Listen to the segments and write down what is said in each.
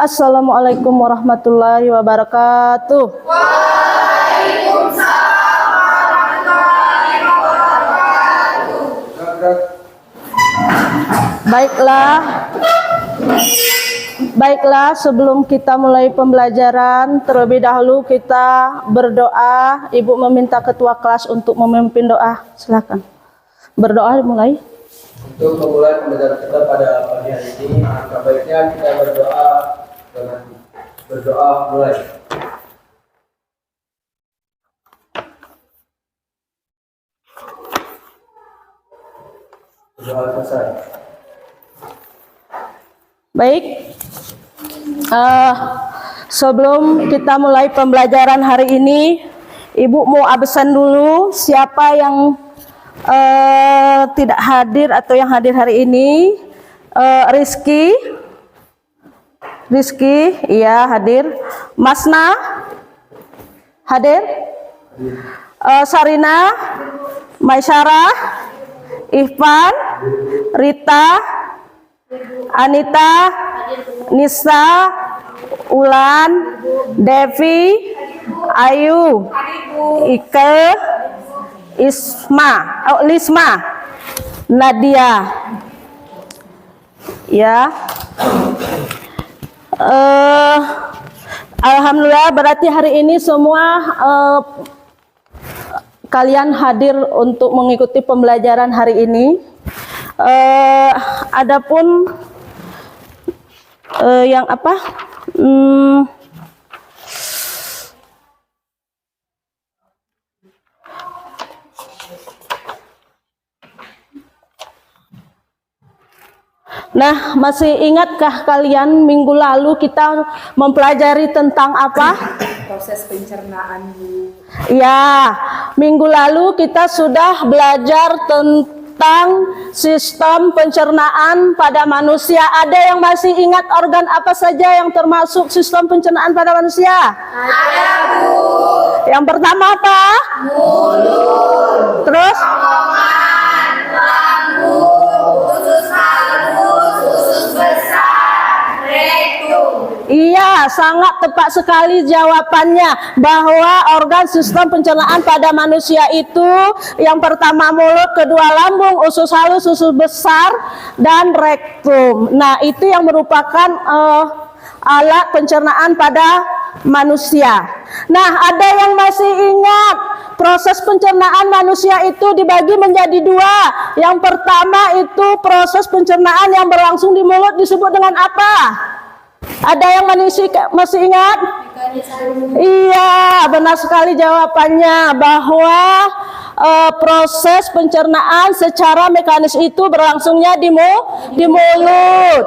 Assalamualaikum warahmatullahi wabarakatuh. Waalaikumsalam warahmatullahi wabarakatuh. Baiklah, sebelum kita mulai pembelajaran, terlebih dahulu kita berdoa. Ibu meminta ketua kelas untuk memimpin doa. Silakan. Berdoa mulai. Untuk memulai pembelajaran kita pada pagi hari ini, alangkah baiknya kita berdoa dengan mulai. Berdoa selesai. Baik. Sebelum kita mulai pembelajaran hari ini, Ibu mau absen dulu. Siapa yang tidak hadir atau yang hadir hari ini? Rizky, iya hadir. Masna, hadir. Sarina, Maisyarah, Ihvan, Rita, Anita, Nisa, Ulan, Devi, Ayu, Ike, Lisma, Nadia, ya. Alhamdulillah, berarti hari ini semua kalian hadir untuk mengikuti pembelajaran hari ini. Adapun yang apa? Nah, masih ingatkah kalian minggu lalu kita mempelajari tentang apa? Proses pencernaan, Bu. Ya, minggu lalu kita sudah belajar tentang sistem pencernaan pada manusia. Ada yang masih ingat organ apa saja yang termasuk sistem pencernaan pada manusia? Ada, Bu. Yang pertama apa? Mulut. Terus? Omongan, lambung, usus halus, usus besar, rektum. Iya, sangat tepat sekali jawabannya, bahwa organ sistem pencernaan pada manusia itu yang pertama mulut, kedua lambung, usus halus, usus besar, dan rektum. Nah, itu yang merupakan alat pencernaan pada manusia. Nah, ada yang masih ingat proses pencernaan manusia itu dibagi menjadi dua. Yang pertama itu proses pencernaan yang berlangsung di mulut disebut dengan apa? Ada yang masih ingat? Iya, benar sekali jawabannya, bahwa proses pencernaan secara mekanis itu berlangsungnya di mulut.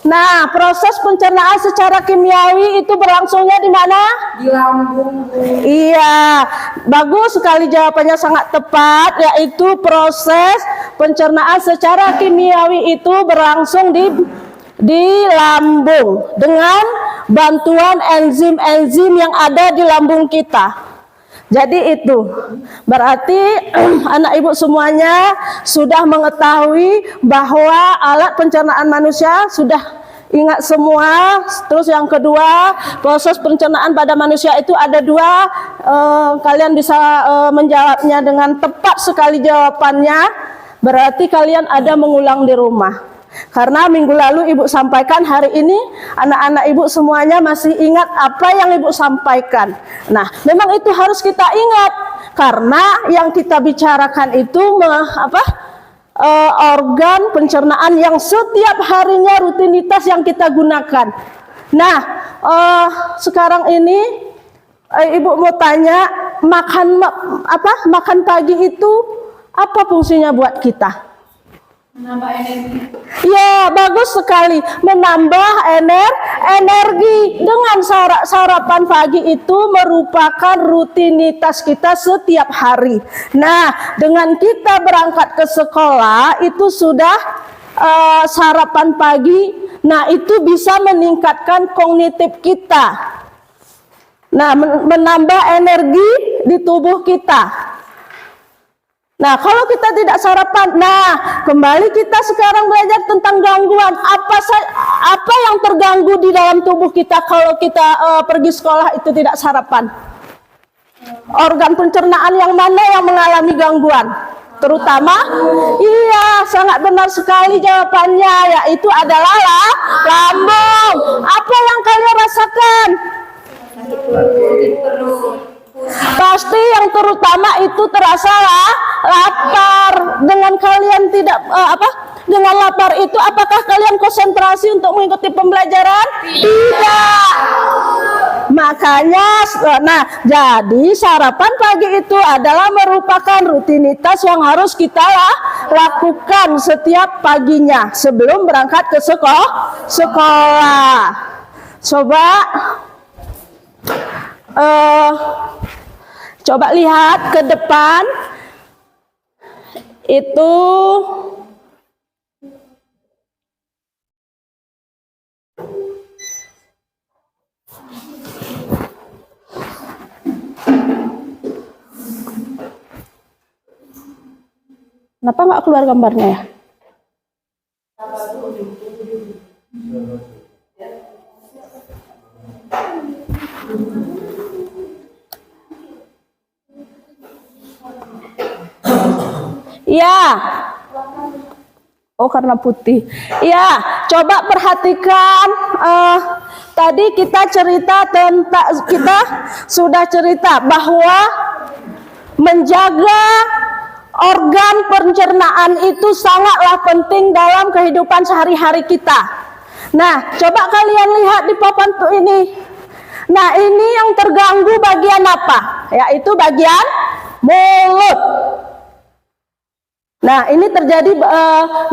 Nah, proses pencernaan secara kimiawi itu berlangsungnya di mana? Di lambung, Bu. Iya, bagus sekali jawabannya, sangat tepat, yaitu proses pencernaan secara kimiawi itu berlangsung di lambung dengan bantuan enzim-enzim yang ada di lambung kita. Jadi itu berarti anak ibu semuanya sudah mengetahui bahwa alat pencernaan manusia sudah ingat semua. Terus yang kedua, proses pencernaan pada manusia itu ada dua. Kalian bisa menjawabnya dengan tepat sekali jawabannya. Berarti kalian ada mengulang di rumah. Karena minggu lalu ibu sampaikan, hari ini anak-anak ibu semuanya masih ingat apa yang ibu sampaikan. Nah, memang itu harus kita ingat, karena yang kita bicarakan itu organ pencernaan yang setiap harinya rutinitas yang kita gunakan. Nah, sekarang ini ibu mau tanya, makan pagi itu apa fungsinya buat kita? Menambah energi. Ya, bagus sekali, menambah energi. Dengan sarapan pagi itu merupakan rutinitas kita setiap hari. Nah, dengan kita berangkat ke sekolah itu sudah sarapan pagi. Nah, itu bisa meningkatkan kognitif kita. Nah, menambah energi di tubuh kita. Nah, kalau kita tidak sarapan, nah kembali kita sekarang belajar tentang gangguan. Apa yang terganggu di dalam tubuh kita kalau kita pergi sekolah itu tidak sarapan? Organ pencernaan yang mana yang mengalami gangguan? Terutama, iya, sangat benar sekali jawabannya, yaitu adalah lambung. Apa yang kalian rasakan? Pasti yang terutama itu terasa lapar. Dengan kalian tidak dengan lapar itu, apakah kalian konsentrasi untuk mengikuti pembelajaran? Tidak. Makanya, nah, jadi sarapan pagi itu adalah merupakan rutinitas yang harus kita lakukan setiap paginya sebelum berangkat ke sekolah. Coba lihat ke depan itu. Kenapa nggak keluar gambarnya ya? Ya. Oh, karena putih. Ya, coba perhatikan. Tadi kita sudah cerita bahwa menjaga organ pencernaan itu sangatlah penting dalam kehidupan sehari-hari kita. Nah, coba kalian lihat di papan ini. Nah, ini yang terganggu bagian apa? Yaitu bagian mulut. Nah, ini terjadi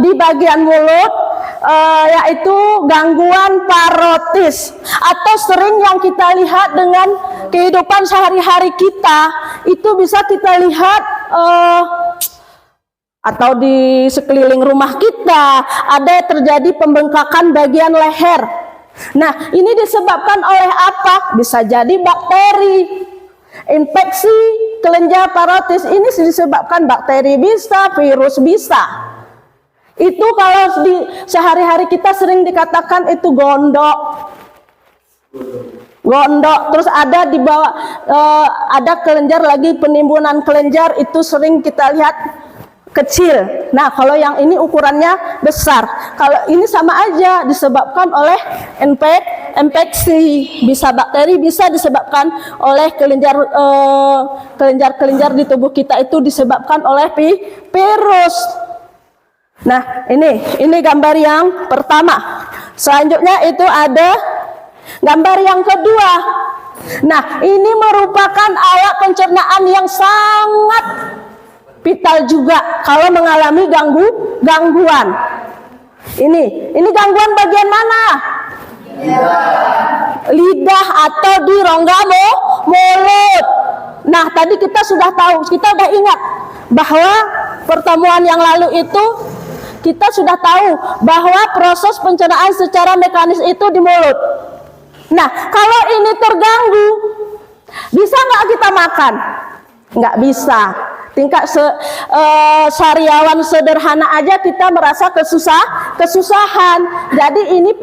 di bagian mulut, yaitu gangguan parotis, atau sering yang kita lihat dengan kehidupan sehari-hari kita, itu bisa kita lihat atau di sekeliling rumah kita ada terjadi pembengkakan bagian leher. Nah, ini disebabkan oleh apa? Bisa jadi bakteri. Infeksi kelenjar parotis ini disebabkan bakteri bisa, virus bisa. Itu kalau di sehari-hari kita sering dikatakan itu gondok. Terus ada di bawah ada kelenjar lagi, penimbunan kelenjar itu sering kita lihat kecil. Nah, kalau yang ini ukurannya besar. Kalau ini sama aja disebabkan oleh infeksi, bisa bakteri, bisa disebabkan oleh kelenjar di tubuh kita itu disebabkan oleh virus. Nah, ini gambar yang pertama. Selanjutnya itu ada gambar yang kedua. Nah, ini merupakan alat pencernaan yang sangat vital juga kalau mengalami gangguan. Ini gangguan bagian mana? Lidah atau di rongga mulut. Nah, tadi kita sudah tahu, kita sudah ingat bahwa pertemuan yang lalu itu kita sudah tahu bahwa proses pencernaan secara mekanis itu di mulut. Nah, kalau ini terganggu, bisa nggak kita makan? Nggak bisa. Tingkat sariawan sederhana aja kita merasa kesusahan. Jadi ini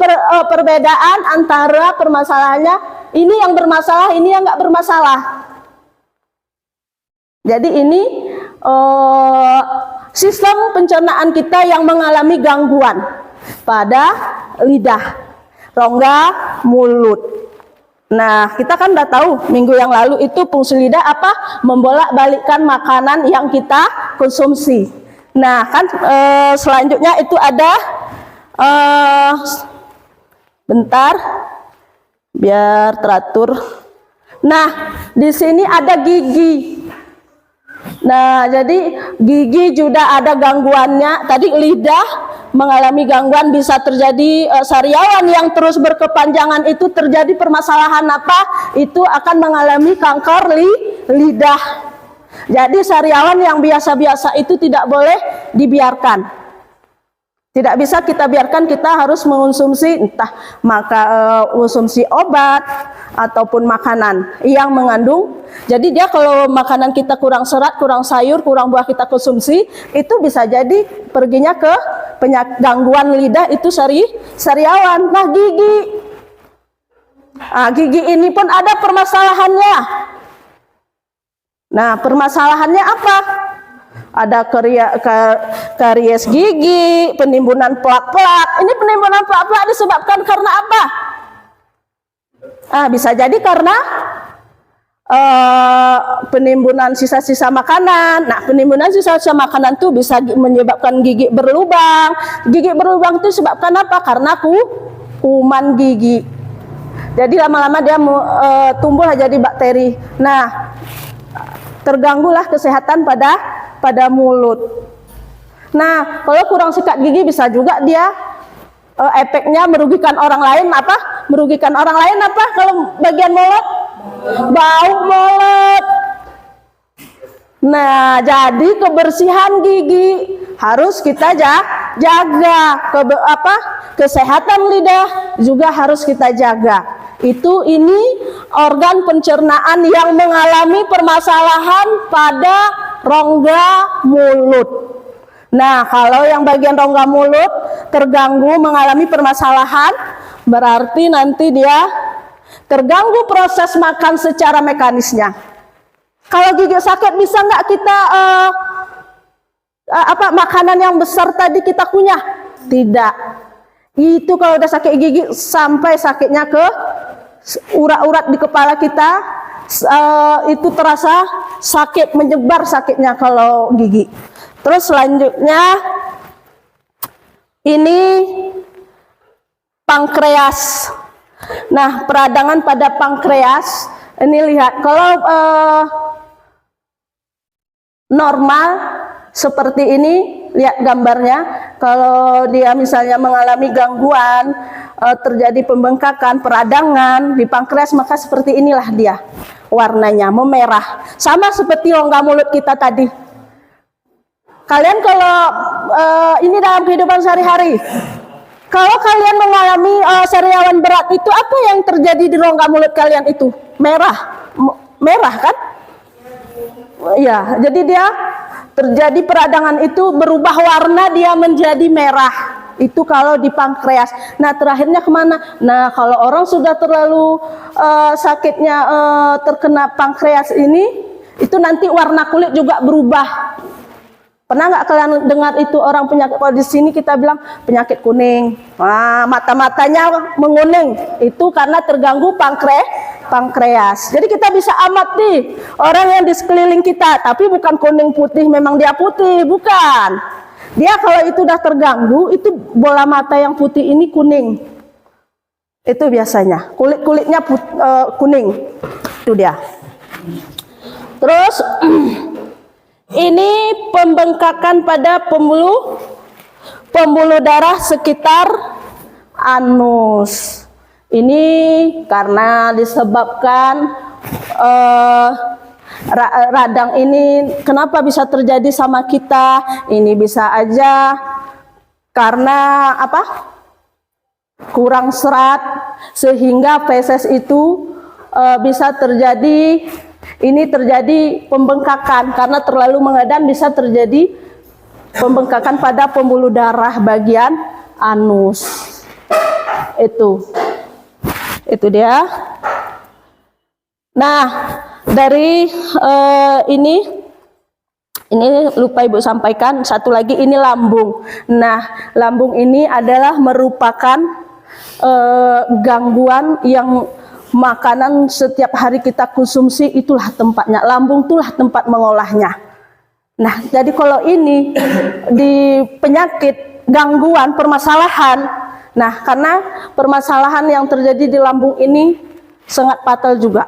perbedaan antara permasalahannya, ini yang bermasalah, ini yang nggak bermasalah. Jadi ini sistem pencernaan kita yang mengalami gangguan pada lidah, rongga mulut. Nah, kita kan udah tahu minggu yang lalu itu fungsi lidah apa? Membolak-balikkan makanan yang kita konsumsi. Nah, kan selanjutnya itu ada bentar biar teratur. Nah, di sini ada gigi. Nah, jadi gigi juga ada gangguannya. Tadi lidah mengalami gangguan, bisa terjadi sariawan yang terus berkepanjangan itu terjadi permasalahan apa? Itu akan mengalami kanker lidah. Jadi sariawan yang biasa-biasa itu tidak boleh dibiarkan. Tidak bisa kita biarkan kita harus mengonsumsi entah konsumsi obat ataupun makanan yang mengandung. Jadi dia kalau makanan kita kurang serat, kurang sayur, kurang buah kita konsumsi, itu bisa jadi perginya ke gangguan lidah itu sariawan. Nah, gigi ini pun ada permasalahannya. Nah, permasalahannya apa? Ada karies gigi, penimbunan plak-plak. Ini penimbunan plak-plak disebabkan karena apa? Bisa jadi karena penimbunan sisa-sisa makanan. Nah, penimbunan sisa-sisa makanan itu bisa menyebabkan gigi berlubang. Gigi berlubang itu disebabkan apa? Karena kuman gigi. Jadi lama-lama dia tumbuh jadi bakteri. Nah, terganggulah kesehatan pada mulut. Nah, kalau kurang sikat gigi bisa juga dia efeknya merugikan orang lain. Apa? Merugikan orang lain apa? Kalau bagian mulut, bau mulut. Nah, jadi kebersihan gigi harus kita jaga. Kesehatan lidah juga harus kita jaga. Ini organ pencernaan yang mengalami permasalahan pada rongga mulut. Nah, kalau yang bagian rongga mulut terganggu mengalami permasalahan, berarti nanti dia terganggu proses makan secara mekanisnya. Kalau gigi sakit bisa nggak kita makanan yang besar tadi kita kunyah? Tidak. Itu kalau udah sakit gigi sampai sakitnya ke urat-urat di kepala kita, itu terasa sakit, menyebar sakitnya kalau gigi. Terus selanjutnya ini pankreas. Nah, peradangan pada pankreas ini lihat kalau normal seperti ini, lihat gambarnya. Kalau dia misalnya mengalami gangguan, terjadi pembengkakan, peradangan di pankreas, maka seperti inilah dia warnanya, memerah. Sama seperti rongga mulut kita tadi. Kalian kalau ini dalam kehidupan sehari-hari, kalau kalian mengalami sariawan berat itu, apa yang terjadi di rongga mulut kalian itu? Merah kan? Ya, jadi dia terjadi peradangan itu berubah warna, dia menjadi merah. Itu kalau di pankreas. Nah, terakhirnya kemana? Nah, kalau orang sudah terlalu sakitnya terkena pankreas ini, itu nanti warna kulit juga berubah. Pernah nggak kalian dengar itu orang penyakit? Kalau di sini kita bilang penyakit kuning. Nah, mata-matanya menguning. Itu karena terganggu pankreas. Jadi kita bisa amati orang yang di sekeliling kita, tapi bukan kuning putih memang dia putih, bukan. Dia kalau itu udah terganggu, itu bola mata yang putih ini kuning. Itu biasanya kulitnya kuning. Itu dia. Terus ini pembengkakan pada pembuluh darah sekitar anus. Ini karena disebabkan radang ini. Kenapa bisa terjadi sama kita? Ini bisa aja karena apa? Kurang serat, sehingga feses itu bisa terjadi. Ini terjadi pembengkakan karena terlalu mengadang, bisa terjadi pembengkakan pada pembuluh darah bagian anus. Itu dia. Nah, dari ini lupa Ibu sampaikan satu lagi, ini lambung. Nah, lambung ini adalah merupakan gangguan yang makanan setiap hari kita konsumsi, itulah tempatnya. Lambung itulah tempat mengolahnya. Nah, jadi kalau ini di penyakit, gangguan, permasalahan, nah karena permasalahan yang terjadi di lambung ini sangat fatal juga.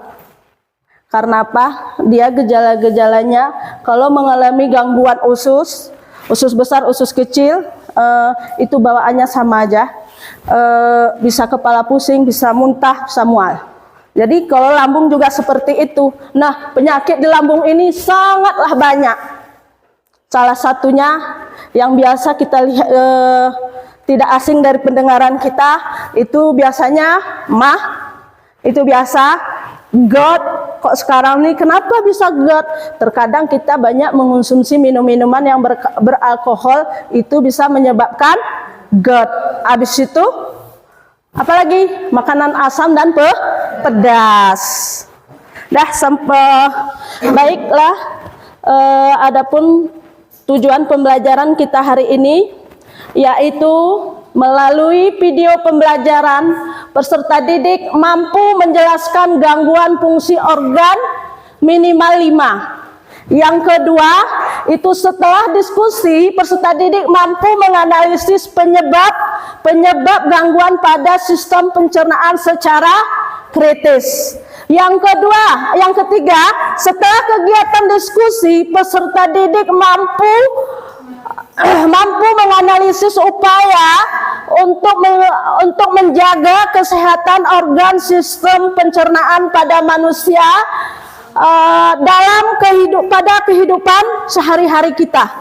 Karena apa? Dia gejala-gejalanya kalau mengalami gangguan usus besar, usus kecil, itu bawaannya sama aja. Bisa kepala pusing, bisa muntah, bisa mual. Jadi kalau lambung juga seperti itu. Nah, penyakit di lambung ini sangatlah banyak. Salah satunya yang biasa kita lihat tidak asing dari pendengaran kita itu biasanya itu biasa. God, kok sekarang nih kenapa bisa God? Terkadang kita banyak mengonsumsi minum-minuman yang beralkohol, itu bisa menyebabkan God. Habis itu apalagi makanan asam dan pedas. Dah sampai baiklah. Adapun tujuan pembelajaran kita hari ini yaitu melalui video pembelajaran peserta didik mampu menjelaskan gangguan fungsi organ minimal 5. Yang kedua, itu setelah diskusi peserta didik mampu menganalisis penyebab gangguan pada sistem pencernaan secara kritis. Yang ketiga, setelah kegiatan diskusi peserta didik mampu menganalisis upaya untuk menjaga kesehatan organ sistem pencernaan pada manusia pada kehidupan sehari-hari kita,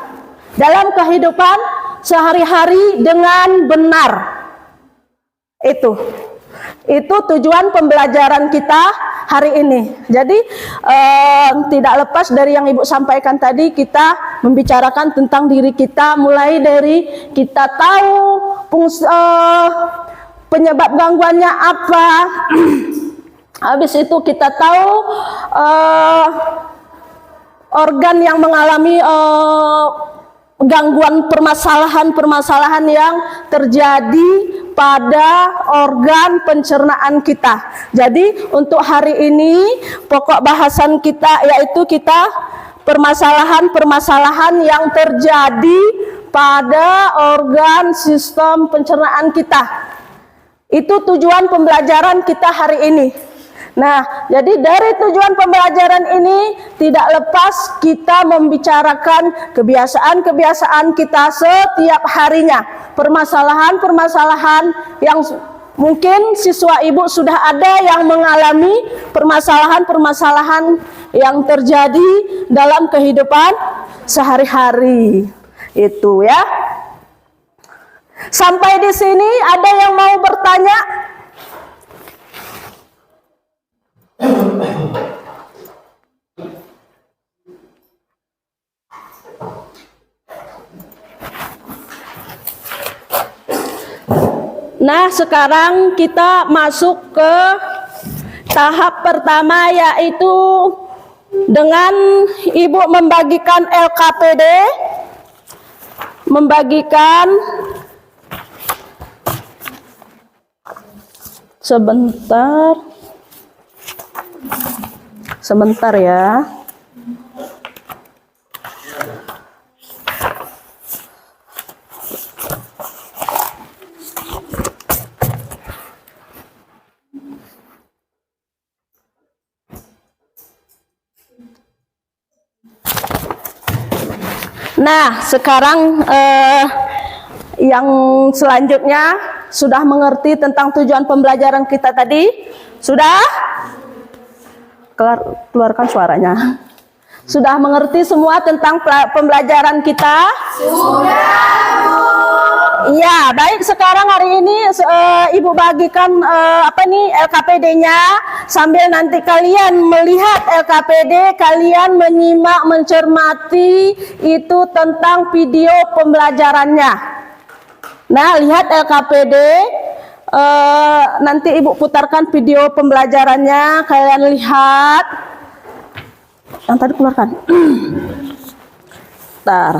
dalam kehidupan sehari-hari dengan benar. Itu tujuan pembelajaran kita hari ini. Jadi tidak lepas dari yang Ibu sampaikan tadi, kita membicarakan tentang diri kita, mulai dari kita tahu penyebab gangguannya apa. Habis itu kita tahu organ yang mengalami gangguan permasalahan yang terjadi pada organ pencernaan kita. Jadi untuk hari ini pokok bahasan kita yaitu permasalahan-permasalahan yang terjadi pada organ sistem pencernaan kita. Itu tujuan pembelajaran kita hari ini. Nah, jadi dari tujuan pembelajaran ini tidak lepas kita membicarakan kebiasaan-kebiasaan kita setiap harinya. Permasalahan-permasalahan yang mungkin siswa Ibu sudah ada yang mengalami permasalahan-permasalahan yang terjadi dalam kehidupan sehari-hari. Itu ya. Sampai di sini ada yang mau bertanya? Nah, sekarang kita masuk ke tahap pertama, yaitu dengan Ibu membagikan LKPD, sebentar ya. Nah, sekarang yang selanjutnya sudah mengerti tentang tujuan pembelajaran kita tadi? Sudah? Keluarkan suaranya. Sudah mengerti semua tentang pembelajaran kita? Sudah, Bu. Iya, baik. Sekarang hari ini Ibu bagikan LKPD-nya, sambil nanti kalian melihat LKPD, kalian menyimak, mencermati itu tentang video pembelajarannya. Nah, lihat LKPD, nanti Ibu putarkan video pembelajarannya, kalian lihat. Yang tadi keluarkan. Bentar.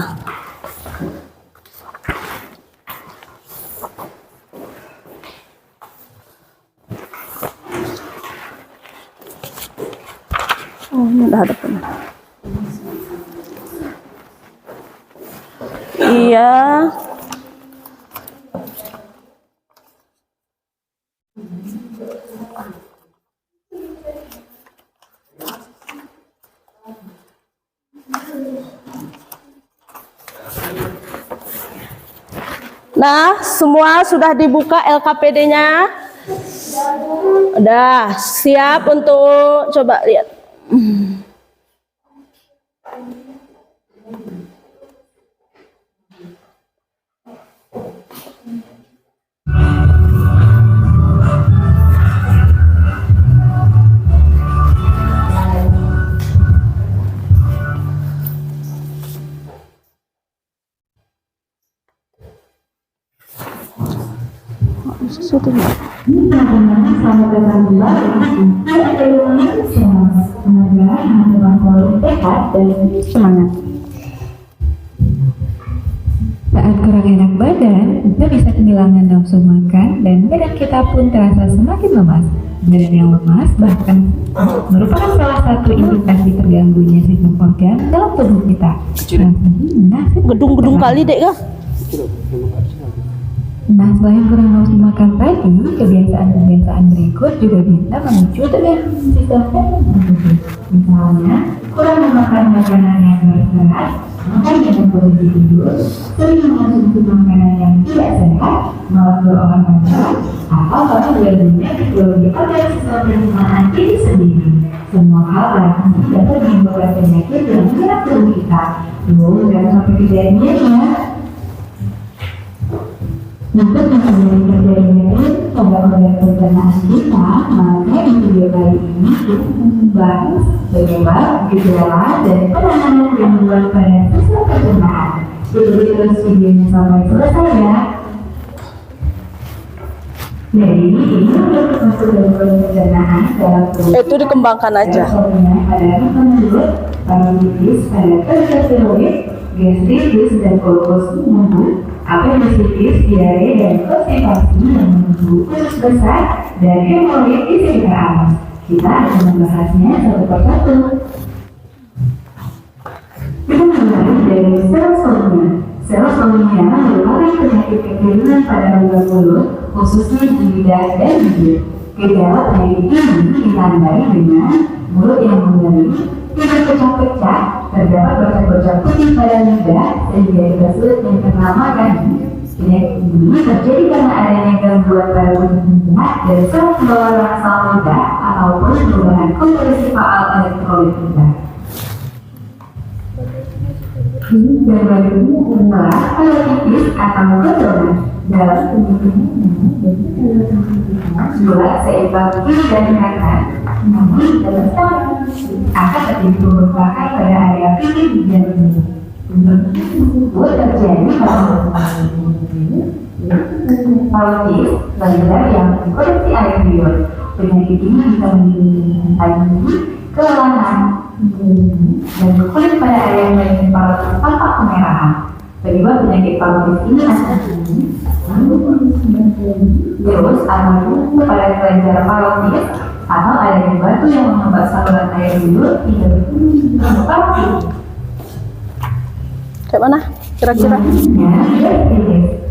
Oh, ini udah ada pun. Iya. Nah, semua sudah dibuka LKPD-nya? Udah siap untuk coba lihat. Sesuatu. Selamat datang kembali. Semoga teman-teman selalu sehat dan semangat. Saat kurang enak badan, kita bisa kehilangan nafsu makan dan badan kita pun terasa semakin lemas. Badan yang lemas bahkan merupakan salah satu indikasi terganggunya sistem organ dalam tubuh kita. Gedung-gedung kali dek kah? Nah, selain kurang nafsu makan tadi, kebiasaan-kebiasaan berikut juga bisa memicu terganggu sistem tubuh. Misalnya, kurang memakan makanan yang berserat, makan dengan berhenti tidur, sering mengonsumsi makanan yang tidak sehat, malas berolahraga, atau bahkan berguna biologi pada sistem pencernaan diri sendiri. Semua hal berarti dapat menimbulkan penyakit yang menyerang tubuh kita. Jangan sampai kejadian ya. Untuk menghindari terjadinya obat-obat pencernaan kita, maka di video kali ini kita membahas penyebab, gejala, dan penanganan gangguan pada sistem pencernaan. Ikuti terus videonya sampai selesai ya. Jadi ini untuk masuk gangguan pencernaan dalam tubuh. Itu dikembangkan aja. Ada penyebab, parulitis, ada tiroid, gastritis, dan kolkos menunggu, apendisitis, diare, dan konstipasi yang menunggu usus besar dan hemoroid di sekitar alas. Kita akan membahasnya satu persatu. Kita mulai dari serostomia. Serostomia merupakan penyakit kekeringan pada rongga mulut, khususnya di lidah dan bibir. Gejala penyakit ini ditandai dengan mulut yang mengering, tidak pecah-pecah, terdapat bercak-bercak putih pada lidah, sehingga kita sulit mencerna makanan. Penyakit ini terjadi karena adanya gangguan pada pencernaan dari sel bawah rasal lidah ataupun perubahan komposisi faal elektrolit lidah. Gangguan ini adalah parulitis atau kedongan. Dalam penyakit gula seimbang kiri dan kanan, namun dalam sama akan terjadi pembengkakan pada area kiri dan kiri. Tersebut terjadi pada parulitis lidah yang dikoreksi air liur. Penyakit ini bisa menimbulkan nyeri, kelelahan, dan kulit pada area yang meliputi parulitis tampak kemerahan. Penyebab penyakit parulitis ini adalah virus atau pada kelenjar parulitis atau adanya batu yang menghambat saluran air liur hingga parulitis. Kayak mana? Kira-kira?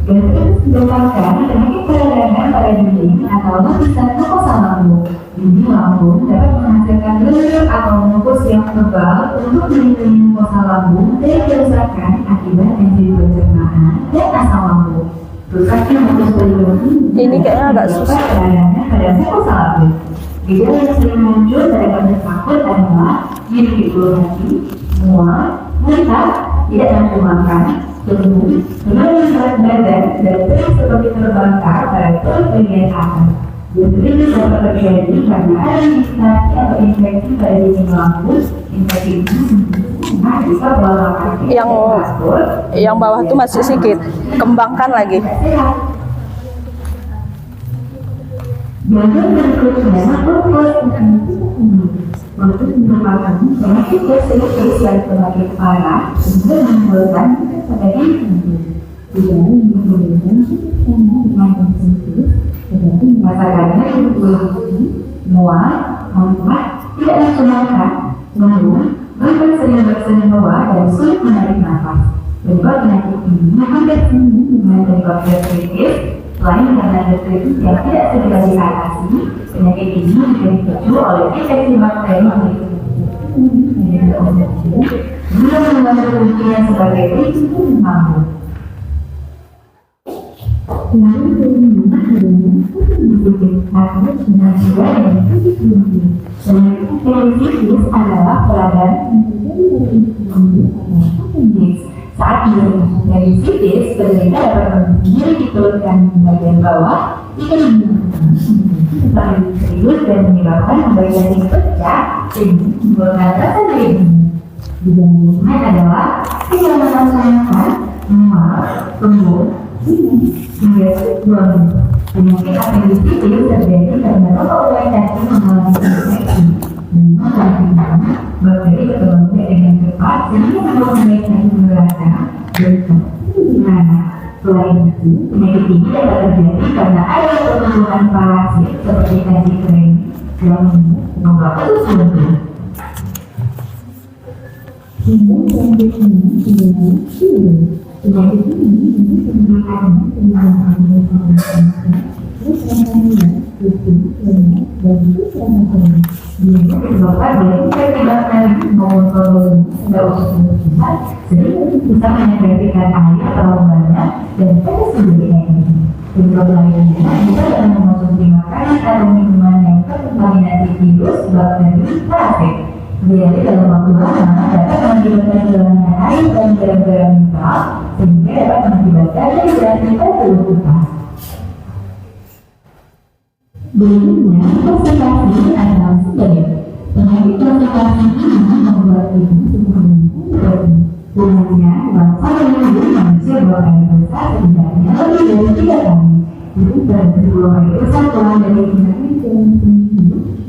Gastritis merupakan penyakit peradangan pada dinding atau lapisan mukosa lambung. Dinding lambung dapat menghasilkan layer atau mukus yang tebal untuk melindungi mukosa lambung dari kerusakan akibat enzim pencernaan dan asam lambung. Rusaknya mukus lambung Ini kayaknya agak susah. peradangan pada mukosa lambung. Gejala yang sering muncul pada kasus akut adalah nyeri di hati, mual, muntah, tidak nafsu makan, tubuh, penurunan berat badan, dan terus seperti terbakar pada seluruh bagian atas. Gastritis dapat terjadi karena ada iritasi atau infeksi pada dinding lambung. Infeksi ini bisa melakukan Yang bawah tuh masih sedikit. Kembangkan lagi. Gangguan berikutnya untuk merupakan penyakit gastritis yang semakin parah sehingga menimbulkan pada dinding. Gejala yang menimbulkan gastritis seperti merasakannya mual, muntah, tidak nafsu makan, murung, bahkan sering bersendawa dan sulit menarik nafas. Penyebab penyakit ini hampir sama dengan penyebab gastritis. Selain karena gastritis yang tidak segera diatasi, penyakit ini juga dipicu oleh infeksi bakteri juga mengandung fungsinya sebagai risiko lambung. Lalu bagaimana adanya penyakit akut dan juga yang tinggi. Penyakit adalah peradangan saat dari sitis, penderita dapat berdiri diturunkan di bagian bawah, paling serius dan menyebabkan bagian yang pecah dan menimbulkan rasa nyeri. Gejala adalah kehilangan nafsu makan, mual, lembut, hingga buang. Penyakit apendisitis terjadi karena rongga cacing mengalami infeksi dan bakteri berkembang biak dengan cepat sehingga rongga cacing merata dan di mana. Selain itu, penyakit ini dapat terjadi karena ada pertumbuhan parasit seperti cacing kering yang membuat terus tumbuh. Hingga selanjutnya dengan virus. Penyakit ini menggunakan penggunaan terus rasanya kucing, lemak, dan terus dia disebabkan oleh infeksi bakteri maupun koloni pada usus manusia sehingga bisa menginfeksikan air terlalu banyak dan pada sendiri ini. Penyebab lainnya bisa dengan mengonsumsi makanan atau minuman yang terkontaminasi virus, bakteri, parasit. Diare dalam waktu lama dapat mengakibatkan hilangnya air dan garam-garam mineral sehingga dapat mengakibatkan dehidrasi pada tubuh kita. Berikutnya, konstipasi adalah sebagainya. Penyakit konstipasi ini membuat tubuh semakin berat. Umumnya, bangsa menunggu manusia buang air besar setidaknya lebih dari 3 kali. Itu berarti buang air besar kurang dari 3 kali dalam seminggu,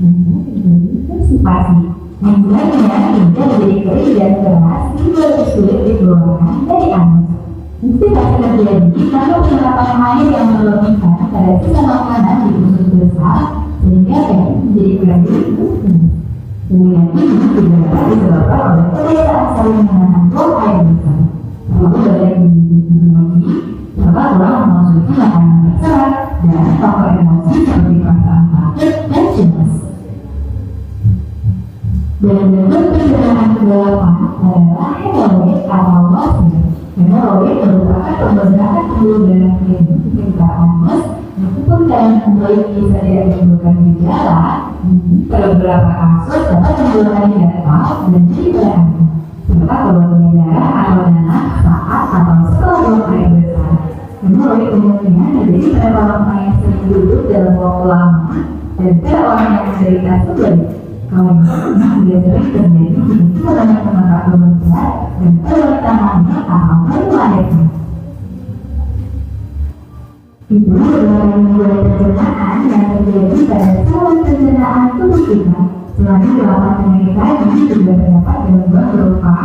maka terjadi konstipasi. Membuatnya hingga menjadi kering dan keras hingga lebih sulit dikeluarkan dari anus. Konstipasi terjadi karena penyerapan air yang berlebihan pada sisa makanan di usus besar sehingga pengen menjadi kering. Kemudian ini juga dapat disebabkan oleh kebiasaan saling menahan buang air besar. Kalau dari ini, dapat kurang mengonsumsi makanan berserat dan faktor emosi seperti perasaan takut dan cemas. Dan bentuk pencernaan kedelapan adalah hemoroid atau wasir. Hemoroid merupakan pembentukan pembuluh darah yang sekitar anus, meskipun dalam kembali bisa tidak menimbulkan gejala, pada beberapa kasus dapat menimbulkan gatal dan jadi beranak, serta keluarnya darah atau nanah saat atau setelah buang air besar. Hemoroid umumnya terjadi pada orang yang sering duduk dalam waktu lama dan pada orang yang menderita sebelum. Kalau ini sudah sering terjadi jika banyak tenaga bekerja dan wanita hamil atau baru melahirkan. Itu adalah mulai pencernaan yang terjadi pada saluran pencernaan tubuh kita. Selain 8 penyakit tadi juga terdapat gangguan berupa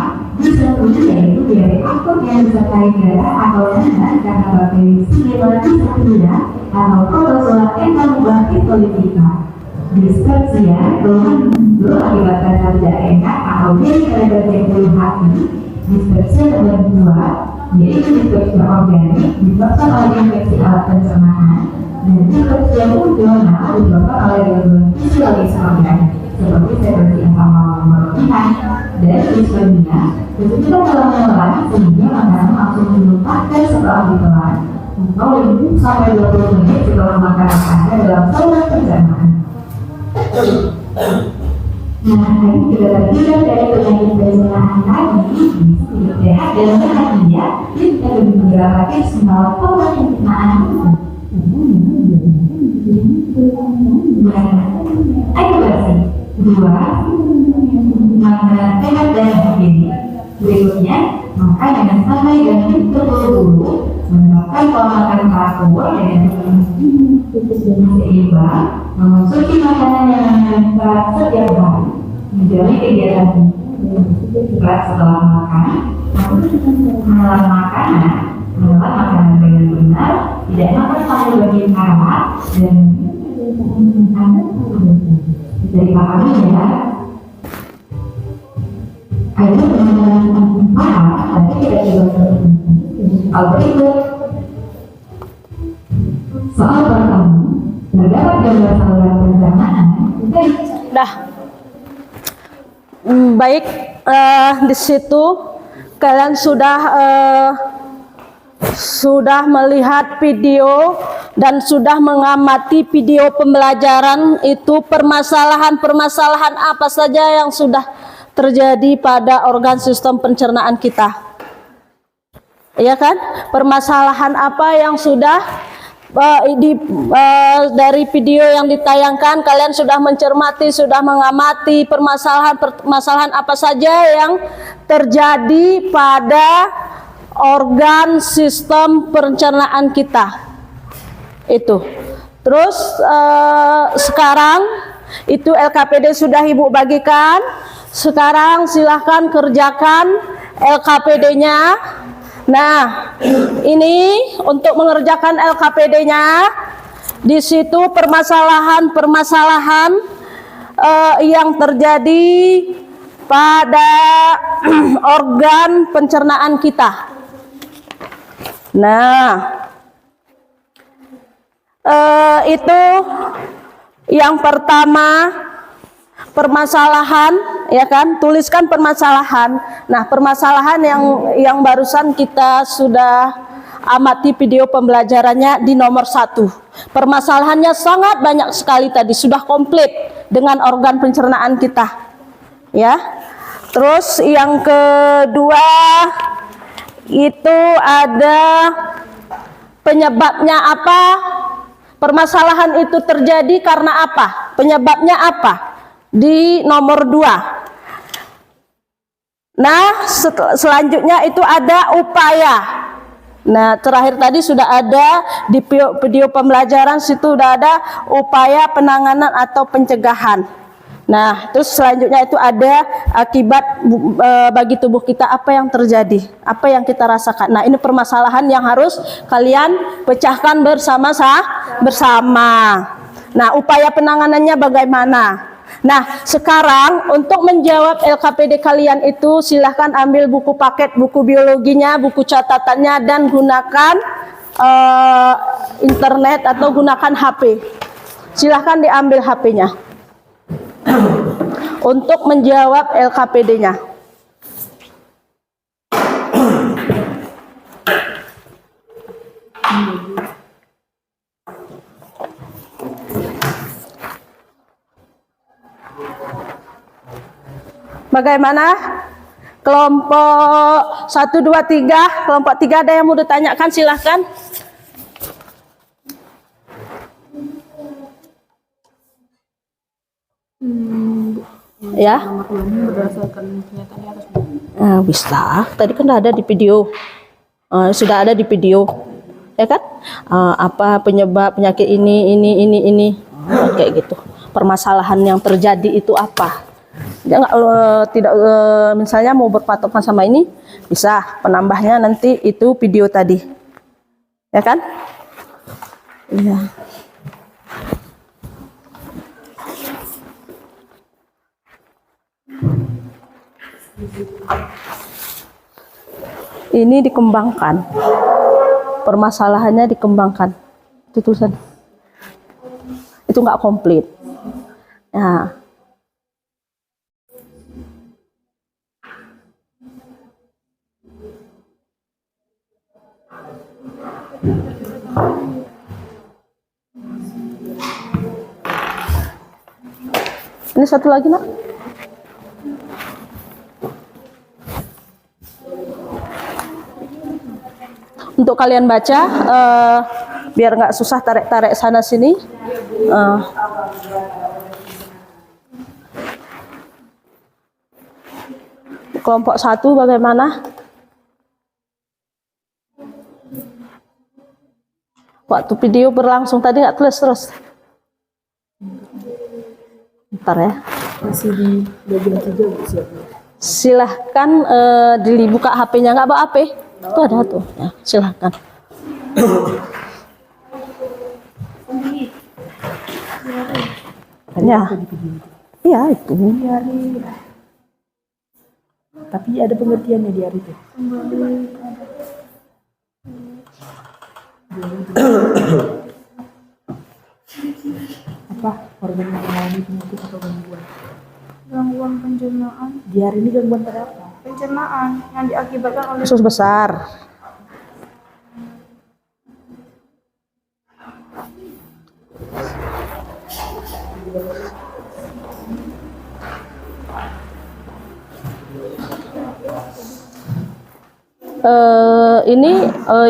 disentri, yaitu diare akut yang disertai darah atau nanah karena bakteri Xylella disantida atau Protozoa enterobacter colitica. Dispepsia, keluhan muncul akibat rasa tidak enak atau nyeri pada bagian kulit hati. Dispepsia terbagi 2, yaitu dispepsia organik disebabkan oleh infeksi alat pencernaan dan dispepsia fungsional disebabkan oleh gangguan fisiologis organik seperti sekresi asam berlebihan dan dispepsia kesulitan dalam menelan sehingga makanan langsung dimuntahkan setelah ditelan atau 5 sampai 20 menit setelah makanan ada dalam saluran pencernaan. Nah, ini juga terhindar dari penyakit pencernaan tadi, hidup sehat dalam bahagia, kita lebih mendapatkan semua pola pencernaan itu. Ayo bersih. 2. Makanan sehat dan higienis. Berikutnya, makan dengan santai dan terburu-buru, menerapkan pola makan teratur dengan cukup dan seimbang, mengonsumsi makanan yang bermanfaat setiap hari, menjalani kegiatan berat setelah makan, menelan makanan dengan benar, tidak makan sampai bagian karat, dan dari makannya ya. Ada pengenalan paham, tapi tidak juga hal berikut. Soal pertama, terdapat gambar saluran pencernaan. Dah. Baik, di situ kalian sudah melihat video dan sudah mengamati video pembelajaran itu, permasalahan apa saja yang sudah terjadi pada organ sistem pencernaan kita. Iya kan? Permasalahan apa yang sudah dari video yang ditayangkan, kalian sudah mencermati, sudah mengamati permasalahan apa saja yang terjadi pada organ sistem pencernaan kita. Itu. Terus sekarang itu LKPD sudah Ibu bagikan. Sekarang silahkan kerjakan LKPD-nya. Nah, ini untuk mengerjakan LKPD-nya. Di situ permasalahan-permasalahan yang terjadi pada organ pencernaan kita. Nah, itu yang pertama permasalahan, ya kan? Tuliskan permasalahan. Nah, permasalahan yang barusan kita sudah amati video pembelajarannya di nomor 1. Permasalahannya sangat banyak sekali tadi, sudah komplit dengan organ pencernaan kita. Ya. Terus yang kedua itu ada penyebabnya apa? Permasalahan itu terjadi karena apa? Penyebabnya apa? Di nomor 2. Nah, selanjutnya itu ada upaya. Nah, terakhir tadi sudah ada di video pembelajaran, situ sudah ada upaya penanganan atau pencegahan. Nah, terus selanjutnya itu ada akibat bagi tubuh kita, apa yang terjadi, apa yang kita rasakan. Nah, ini permasalahan yang harus kalian pecahkan bersama. Nah, upaya penanganannya bagaimana? Nah, sekarang untuk menjawab LKPD kalian itu silahkan ambil buku paket, buku biologinya, buku catatannya, dan gunakan internet atau gunakan HP. Silahkan diambil HP-nya untuk menjawab LKPD-nya. Bagaimana? Kelompok 1, 2, 3, kelompok 3 ada yang mau ditanyakan, silahkan. Ya. Berdasarkan kenyataannya harus Bisa. Tadi kan ada di video. Sudah ada di video. Ya kan? Apa penyebab penyakit ini. Kayak gitu. Permasalahan yang terjadi itu apa? Jangan tidak misalnya mau berpatokan sama ini, bisa penambahnya nanti itu video tadi. Ya kan? Iya. Ini dikembangkan, permasalahannya dikembangkan, itu tulisan, itu nggak komplit. Ya. Ini satu lagi, Nak. Untuk kalian baca, biar nggak susah tarik-tarik sana sini. Kelompok 1 bagaimana? Waktu video berlangsung tadi nggak tulis terus. Bentar ya. masih di bagian 3 Bu, siap. Silahkan dibuka HP-nya, nggak bawa HP? Itu ada tuh, ya, silahkan. Ya, iya itu. Tapi ada pengertiannya di hari itu. Apa organ yang mengalami penyakit atau gangguan? Gangguan pencernaan. Di hari ini gangguan pada apa? Pencernaan yang diakibatkan oleh Usus besar.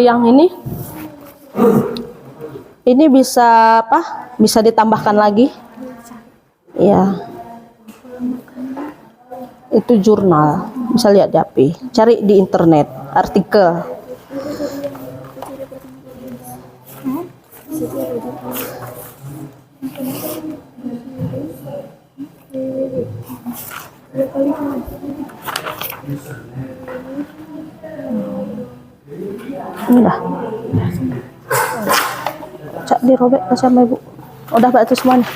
Yang ini bisa apa? Bisa ditambahkan lagi? Ya. Itu jurnal, bisa lihat di HP, cari di internet artikel. Ini dah. Cak dirobek ke sama ibu. Udah Pak itu semuanya.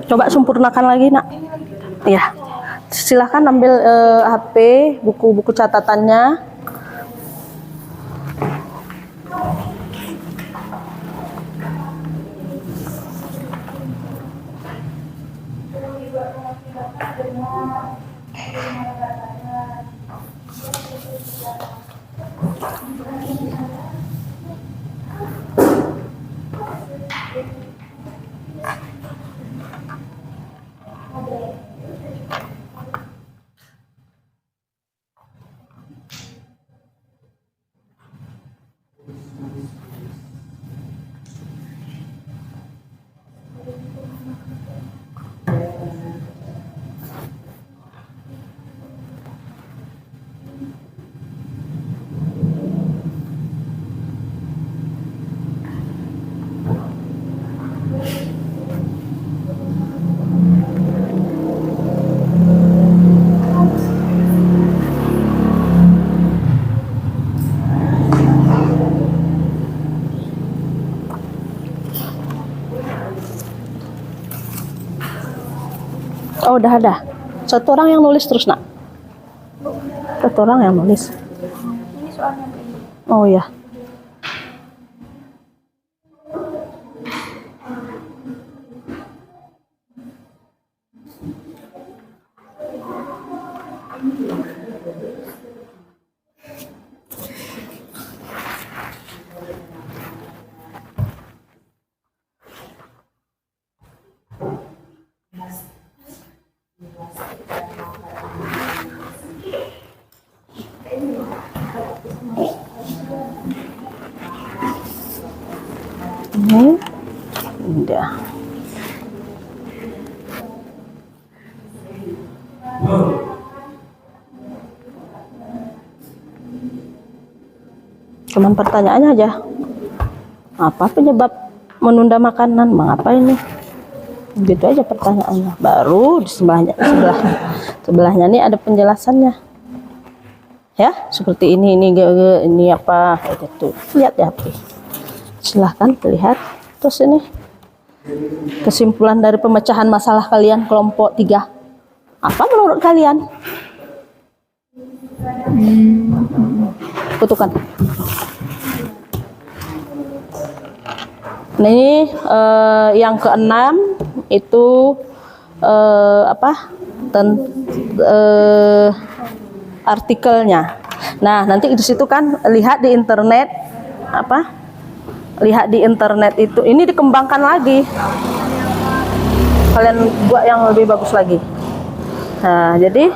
Coba sempurnakan lagi nak. Ya. Silahkan ambil HP, buku-buku catatannya. Oh, udah ada. Satu orang yang nulis terus, nak. Satu orang yang nulis. Ini soalnya ini. Oh ya. Ini dia. Cuman pertanyaannya aja. Apa penyebab menunda makanan? Mengapa ini? Gitu aja pertanyaannya. Baru di sebelahnya nih ada penjelasannya. Ya, seperti ini apa gitu. Lihat ya, HP. Silahkan lihat. Terus ini kesimpulan dari pemecahan masalah kalian kelompok 3. Apa menurut kalian? Kutukan. Nah, ini yang keenam itu artikelnya. Nah, nanti di situ kan lihat di internet lihat di internet itu ini dikembangkan lagi. Kalian buat yang lebih bagus lagi. Nah, jadi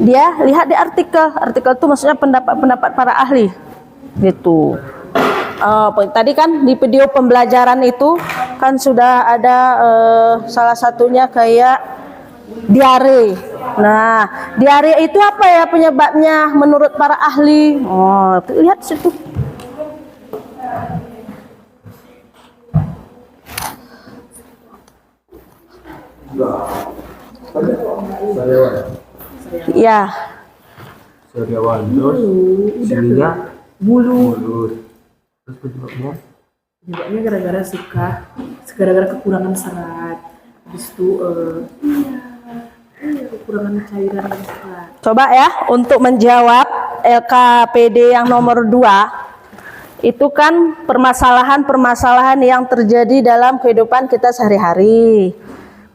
dia lihat di artikel itu maksudnya pendapat para ahli gitu. Tadi kan di video pembelajaran itu kan sudah ada salah satunya kayak diare. Nah, diare itu apa ya penyebabnya menurut para ahli? Oh, lihat situ. Ya. Sariawan terus sininya mulut. Terus penyebabnya? Penyebabnya gara-gara kekurangan serat. Habis itu kekurangan cairan dan serat. Coba ya untuk menjawab LKPD yang nomor 2. Itu kan permasalahan-permasalahan yang terjadi dalam kehidupan kita sehari-hari.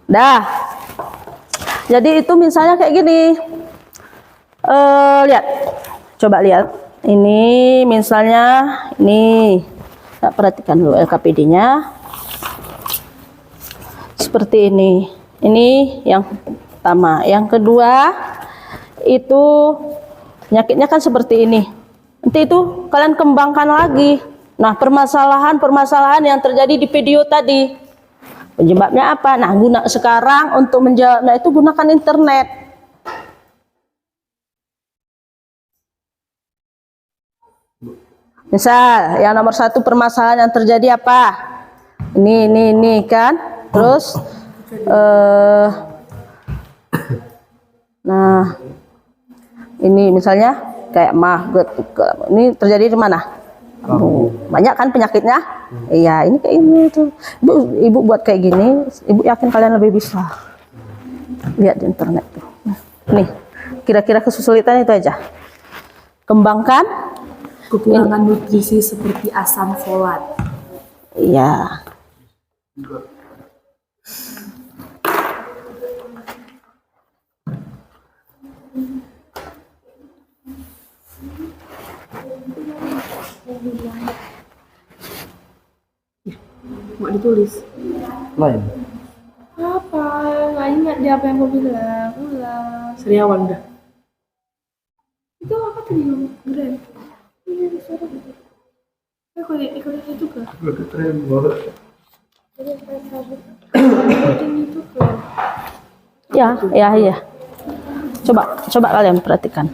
Dah. Jadi itu misalnya kayak gini. Lihat. Coba lihat. Ini misalnya ini. Nah, perhatikan dulu LKPD-nya. Seperti ini. Ini yang pertama. Yang kedua itu penyakitnya kan seperti ini. Nanti itu kalian kembangkan lagi. Nah, permasalahan-permasalahan yang terjadi di video tadi. Penyebabnya apa? Nah, sekarang untuk menjawabnya itu gunakan internet. Misal yang nomor 1 permasalahan yang terjadi apa? Ini kan. Terus nah ini misalnya kayak ini terjadi di mana? Banyak kan penyakitnya? Iya, ini kayak ini tuh. Ibu buat kayak gini, ibu yakin kalian lebih bisa. Lihat di internet tuh. Nih, kira-kira kesulitan itu aja. Kembangkan Kekurangan nutrisi seperti asam folat. iya. Mau ditulis. Lain. Apa? Nggak ingat dia apa yang gue bilang. Ulang. Seriawan dah. Itu apa tadi ngomong? Keren. Ini suara. Kalau itu ke. Keren banget. Itu ke. Ya. Coba kalian perhatikan.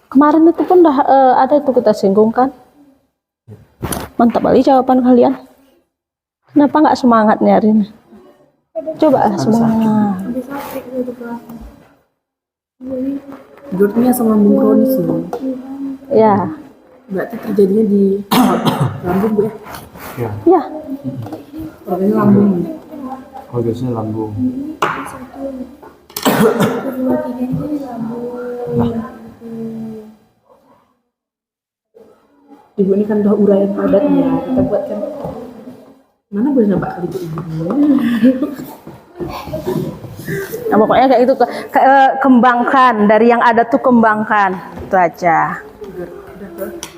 Kemarin itu pun ada itu kita singgung kan. Mantap kali jawaban kalian. Kenapa nggak semangat nih hari ini? Coba semangat. Habis sakit gitu kan. Gerdnya sama lambung kronis loh. Ya, Berarti terjadinya di lambung Bu ya? ya. Organnya lambung. Orgasnya lambung. Kedua, tiga ini lambung. Ibu ini kan udah uraian padatnya. Kita buat kan. Mana boleh nambah kali itu ibu? Nah, pokoknya kayak itu kembangkan dari yang ada tuh kembangkan itu aja.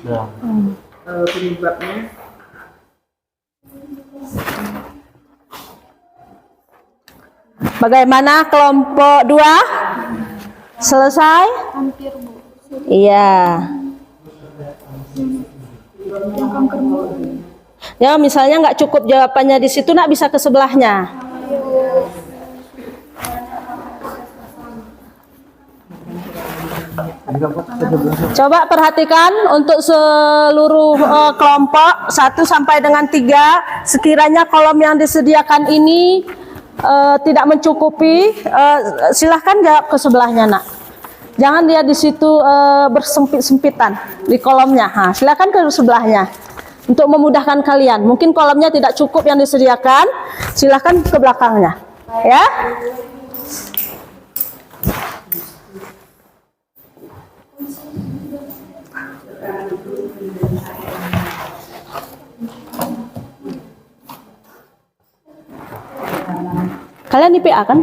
Nah, Penyebabnya Bagaimana kelompok 2? Selesai? Hampir Bu. Iya. Yang kanker mulut. Ya, misalnya nggak cukup jawabannya di situ, nak bisa ke sebelahnya. Coba perhatikan untuk seluruh kelompok 1 sampai dengan 3. Sekiranya kolom yang disediakan ini tidak mencukupi, silahkan jawab ke sebelahnya, nak. Jangan dia di situ bersempit-sempitan di kolomnya. Silahkan ke sebelahnya untuk memudahkan kalian. Mungkin kolomnya tidak cukup yang disediakan, silahkan ke belakangnya, ya. Kalian IPA kan?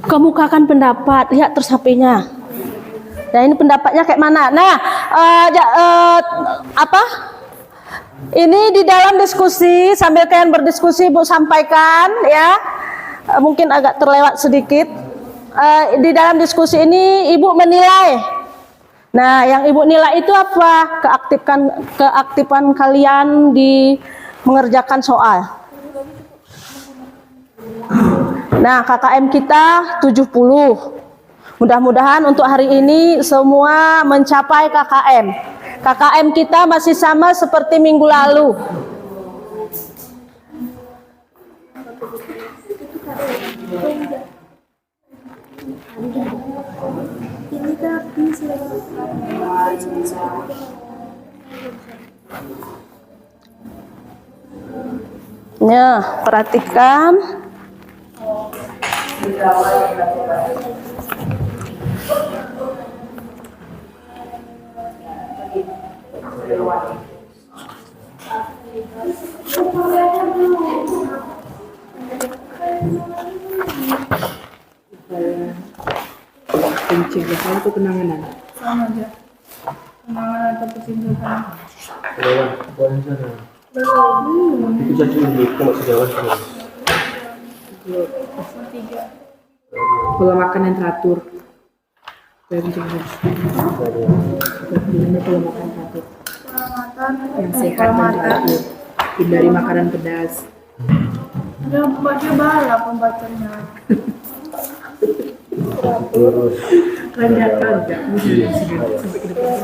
Kemukakan pendapat, lihat terus HP-nya. Nah, ini pendapatnya kayak mana? Nah, apa? Ini di dalam diskusi, sambil kalian berdiskusi, Bu sampaikan ya. Mungkin agak terlewat sedikit. Di dalam diskusi ini Ibu menilai. Nah, yang Ibu nilai itu apa? Keaktifan kalian di mengerjakan soal. Nah, KKM kita 70. Mudah-mudahan untuk hari ini semua mencapai KKM. KKM kita masih sama seperti minggu lalu. Ini tapi Ya, perhatikan. pencegahan atau penanganan? sama aja. Penanganan atau pencegahan. wawancara. Itu jadi dulu, cuma sejauh Tiga. Pola makan yang teratur. Pencegahan. Gimana pola makan teratur? Pengamatan. Yang sehat dan teratur. hindari makanan pedas. Dia balap pembacanya. Ranjak sampai ke depan.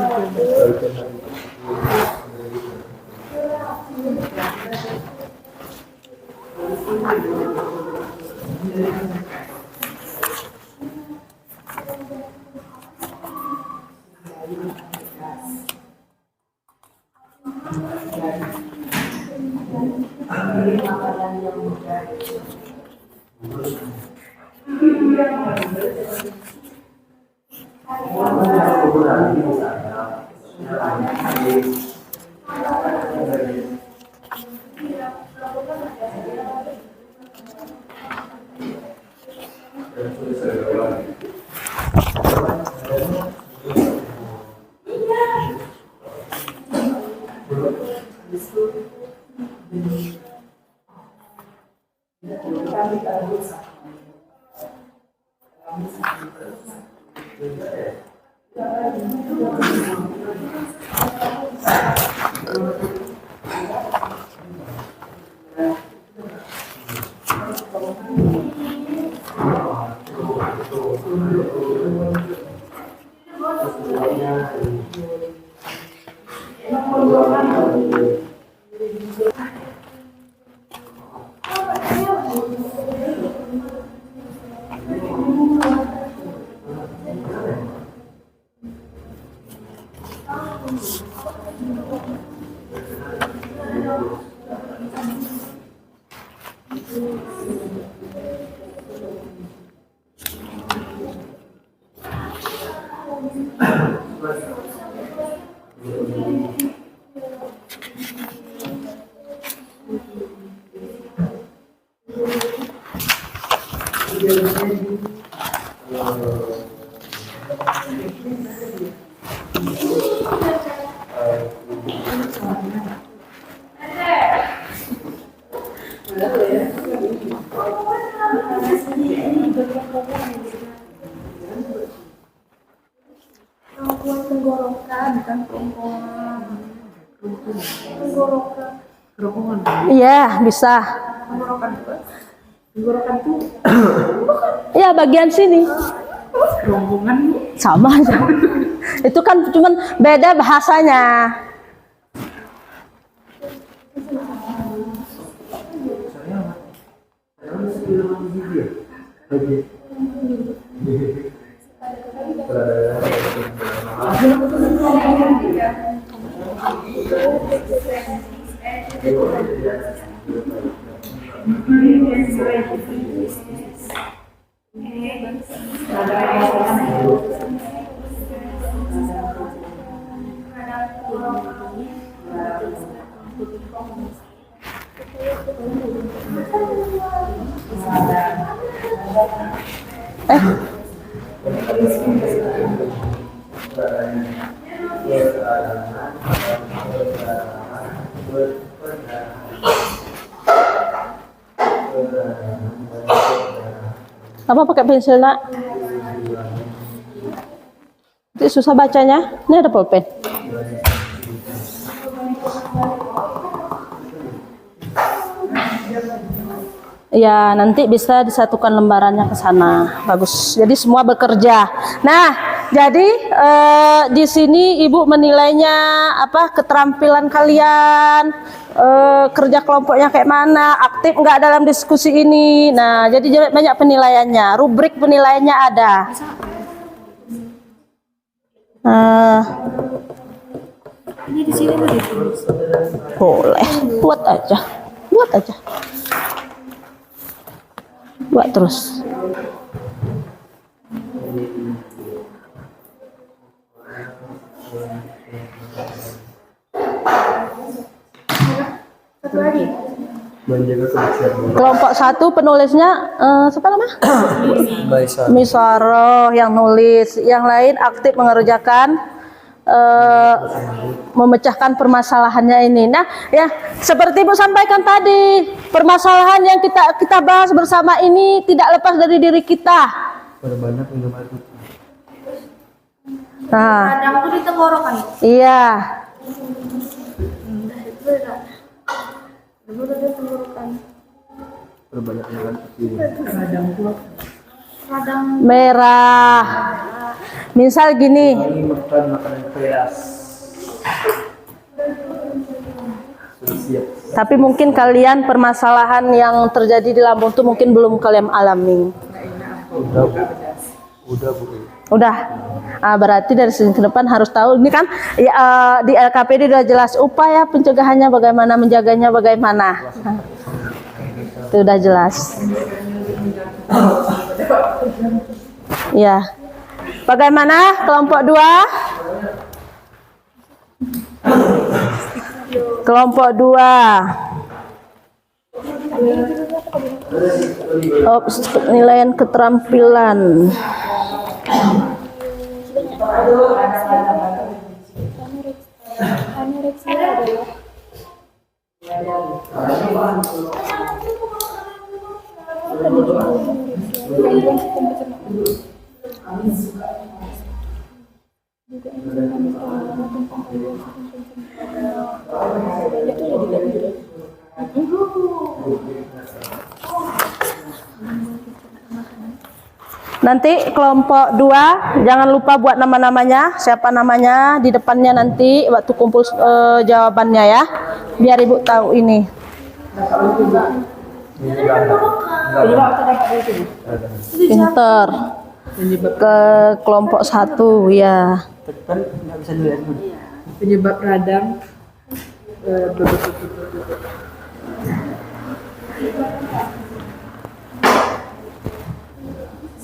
Perempuan tenggorokan, bukan perempuan. Tenggorokan. Kerongkongan. Iya, bisa. Tenggorokan juga. Tenggorokan tuh Iya, bagian sini. kerongkongan. Sama aja. Itu kan cuman beda bahasanya. Apa pakai pensil, Nak? Itu susah bacanya. Ini ada pulpen. Ya, nanti bisa disatukan lembarannya ke sana. Bagus. Jadi semua bekerja. Nah, jadi di sini Ibu menilainya apa? Keterampilan kalian, kerja kelompoknya kayak mana, aktif nggak dalam diskusi ini. Nah, jadi banyak penilaiannya. Rubrik penilaiannya ada. Ini di sini mau ditulis. Boleh, buat aja. Buat terus. Satu lagi. Menjaga kebersihan. Kelompok 1 penulisnya siapa nama? Misaro yang nulis, yang lain aktif mengerjakan memecahkan permasalahannya ini. Nah, ya seperti Ibu sampaikan tadi, permasalahan yang kita bahas bersama ini tidak lepas dari diri kita. Berbanyak minum air putih. Nah, Kadang tuh di tenggorokan. iya. Dulu ada tenggorokan. Berbanyak dengan Radang kuat. Radang merah. Misal gini, ini makan makanan keras. Sudah siap. tapi mungkin kalian permasalahan yang terjadi di lambung itu mungkin belum kalian alami. Udah Bu. Udah. Ah, berarti dari sini ke depan harus tahu. Ini kan ya, di LKPD sudah jelas upaya pencegahannya bagaimana, menjaganya bagaimana. Nah, itu udah jelas. Ya. Bagaimana kelompok 2? Kelompok 2. Penilaian keterampilan. anoreksia adalah gangguan sistem pencernaan. Juga tentang gangguan sistem pencernaan. Itu udah dilihat. Nanti kelompok 2 jangan lupa buat nama-namanya, siapa namanya di depannya nanti waktu kumpul jawabannya ya, biar ibu tahu ini. Pinter. Ke kelompok 1 ya. Kan nggak bisa dilihat Bu. Penyebab radang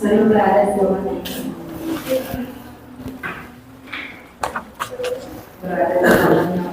sering berada di zona ini. Berada di zona ini.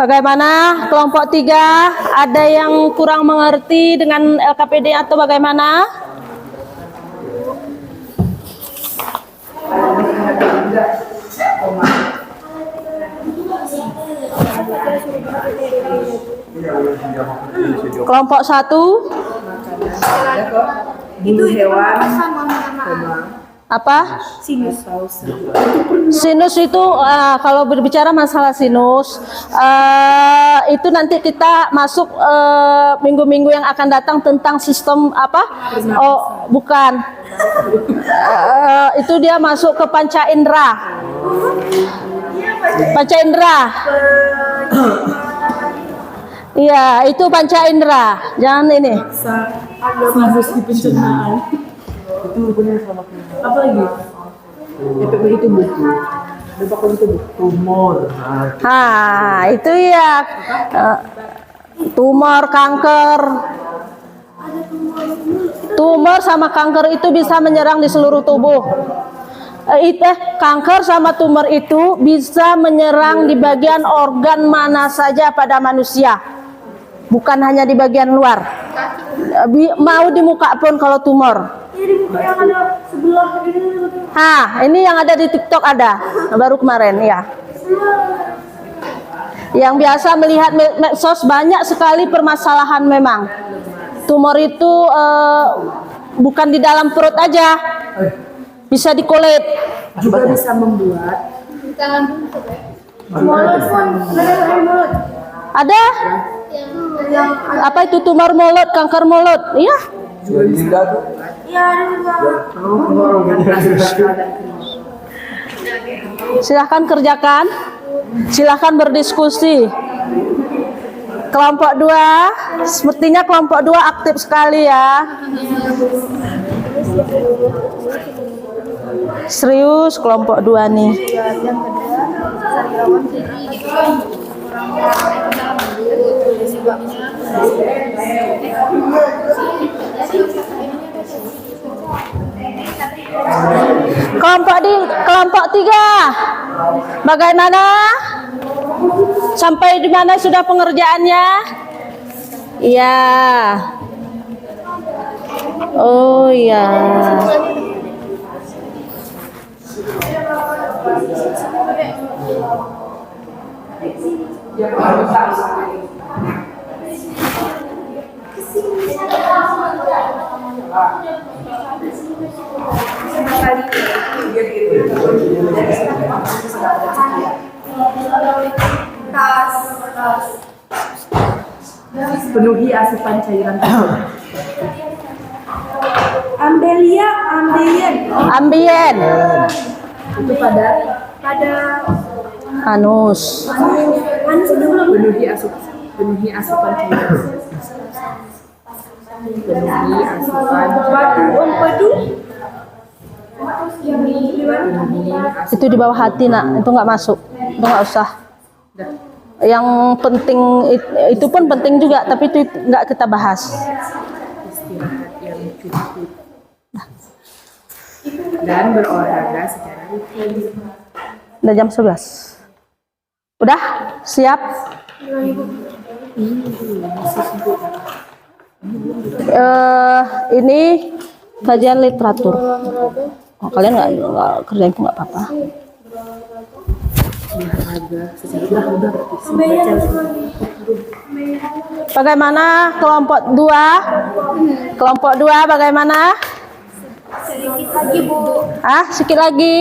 Bagaimana kelompok 3? Ada yang kurang mengerti dengan LKPD atau bagaimana? Kelompok 1 bulu hewan apa? Sinus. Sinus itu kalau berbicara masalah sinus itu nanti kita masuk minggu-minggu yang akan datang tentang sistem apa? Oh, bukan. Itu dia masuk ke panca indera. Panca indera. Iya, itu panca indera. Jangan ini. sinus di pencernaan. Itu benar sama Apa lagi? Itu buku. Berapa itu buku? tumor. Itu ya. Tumor, kanker. Tumor sama kanker itu bisa menyerang di seluruh tubuh. Kanker sama tumor itu bisa menyerang di bagian organ mana saja pada manusia, bukan hanya di bagian luar. Mau di muka pun kalau tumor. Yang ada sebelah ini. Ini yang ada di TikTok ada, baru kemarin ya. Yang biasa melihat medsos banyak sekali permasalahan memang. Tumor itu bukan di dalam perut aja, bisa di kulit. Juga bisa membuat Mulut. Ada apa itu tumor mulut, kanker mulut, iya. Juga di lidah tuh. Iya, ada juga. Silahkan kerjakan. Silahkan berdiskusi. Kelompok 2, sepertinya kelompok 2 aktif sekali ya. Serius kelompok 2 nih. Kelompok 3. Bagaimana? Sampai di mana sudah pengerjaannya? Iya. Oh iya. Penuhi asupan cairan Ambien. itu pada Anus. penuhi asupan cairan. Penuhi asupan Itu di bawah hati nak, itu nggak masuk, itu nggak usah. Yang penting itu pun penting juga, tapi itu nggak kita bahas. istirahat yang cukup dan berolahraga secara rutin. Udah jam 11. Udah siap? Ini kajian literatur. Oh, kalian nggak kerjain itu nggak apa-apa. Olahraga secara udah baca. Bagaimana kelompok 2? Kelompok 2 bagaimana? Sedikit lagi, Bu. Sedikit lagi.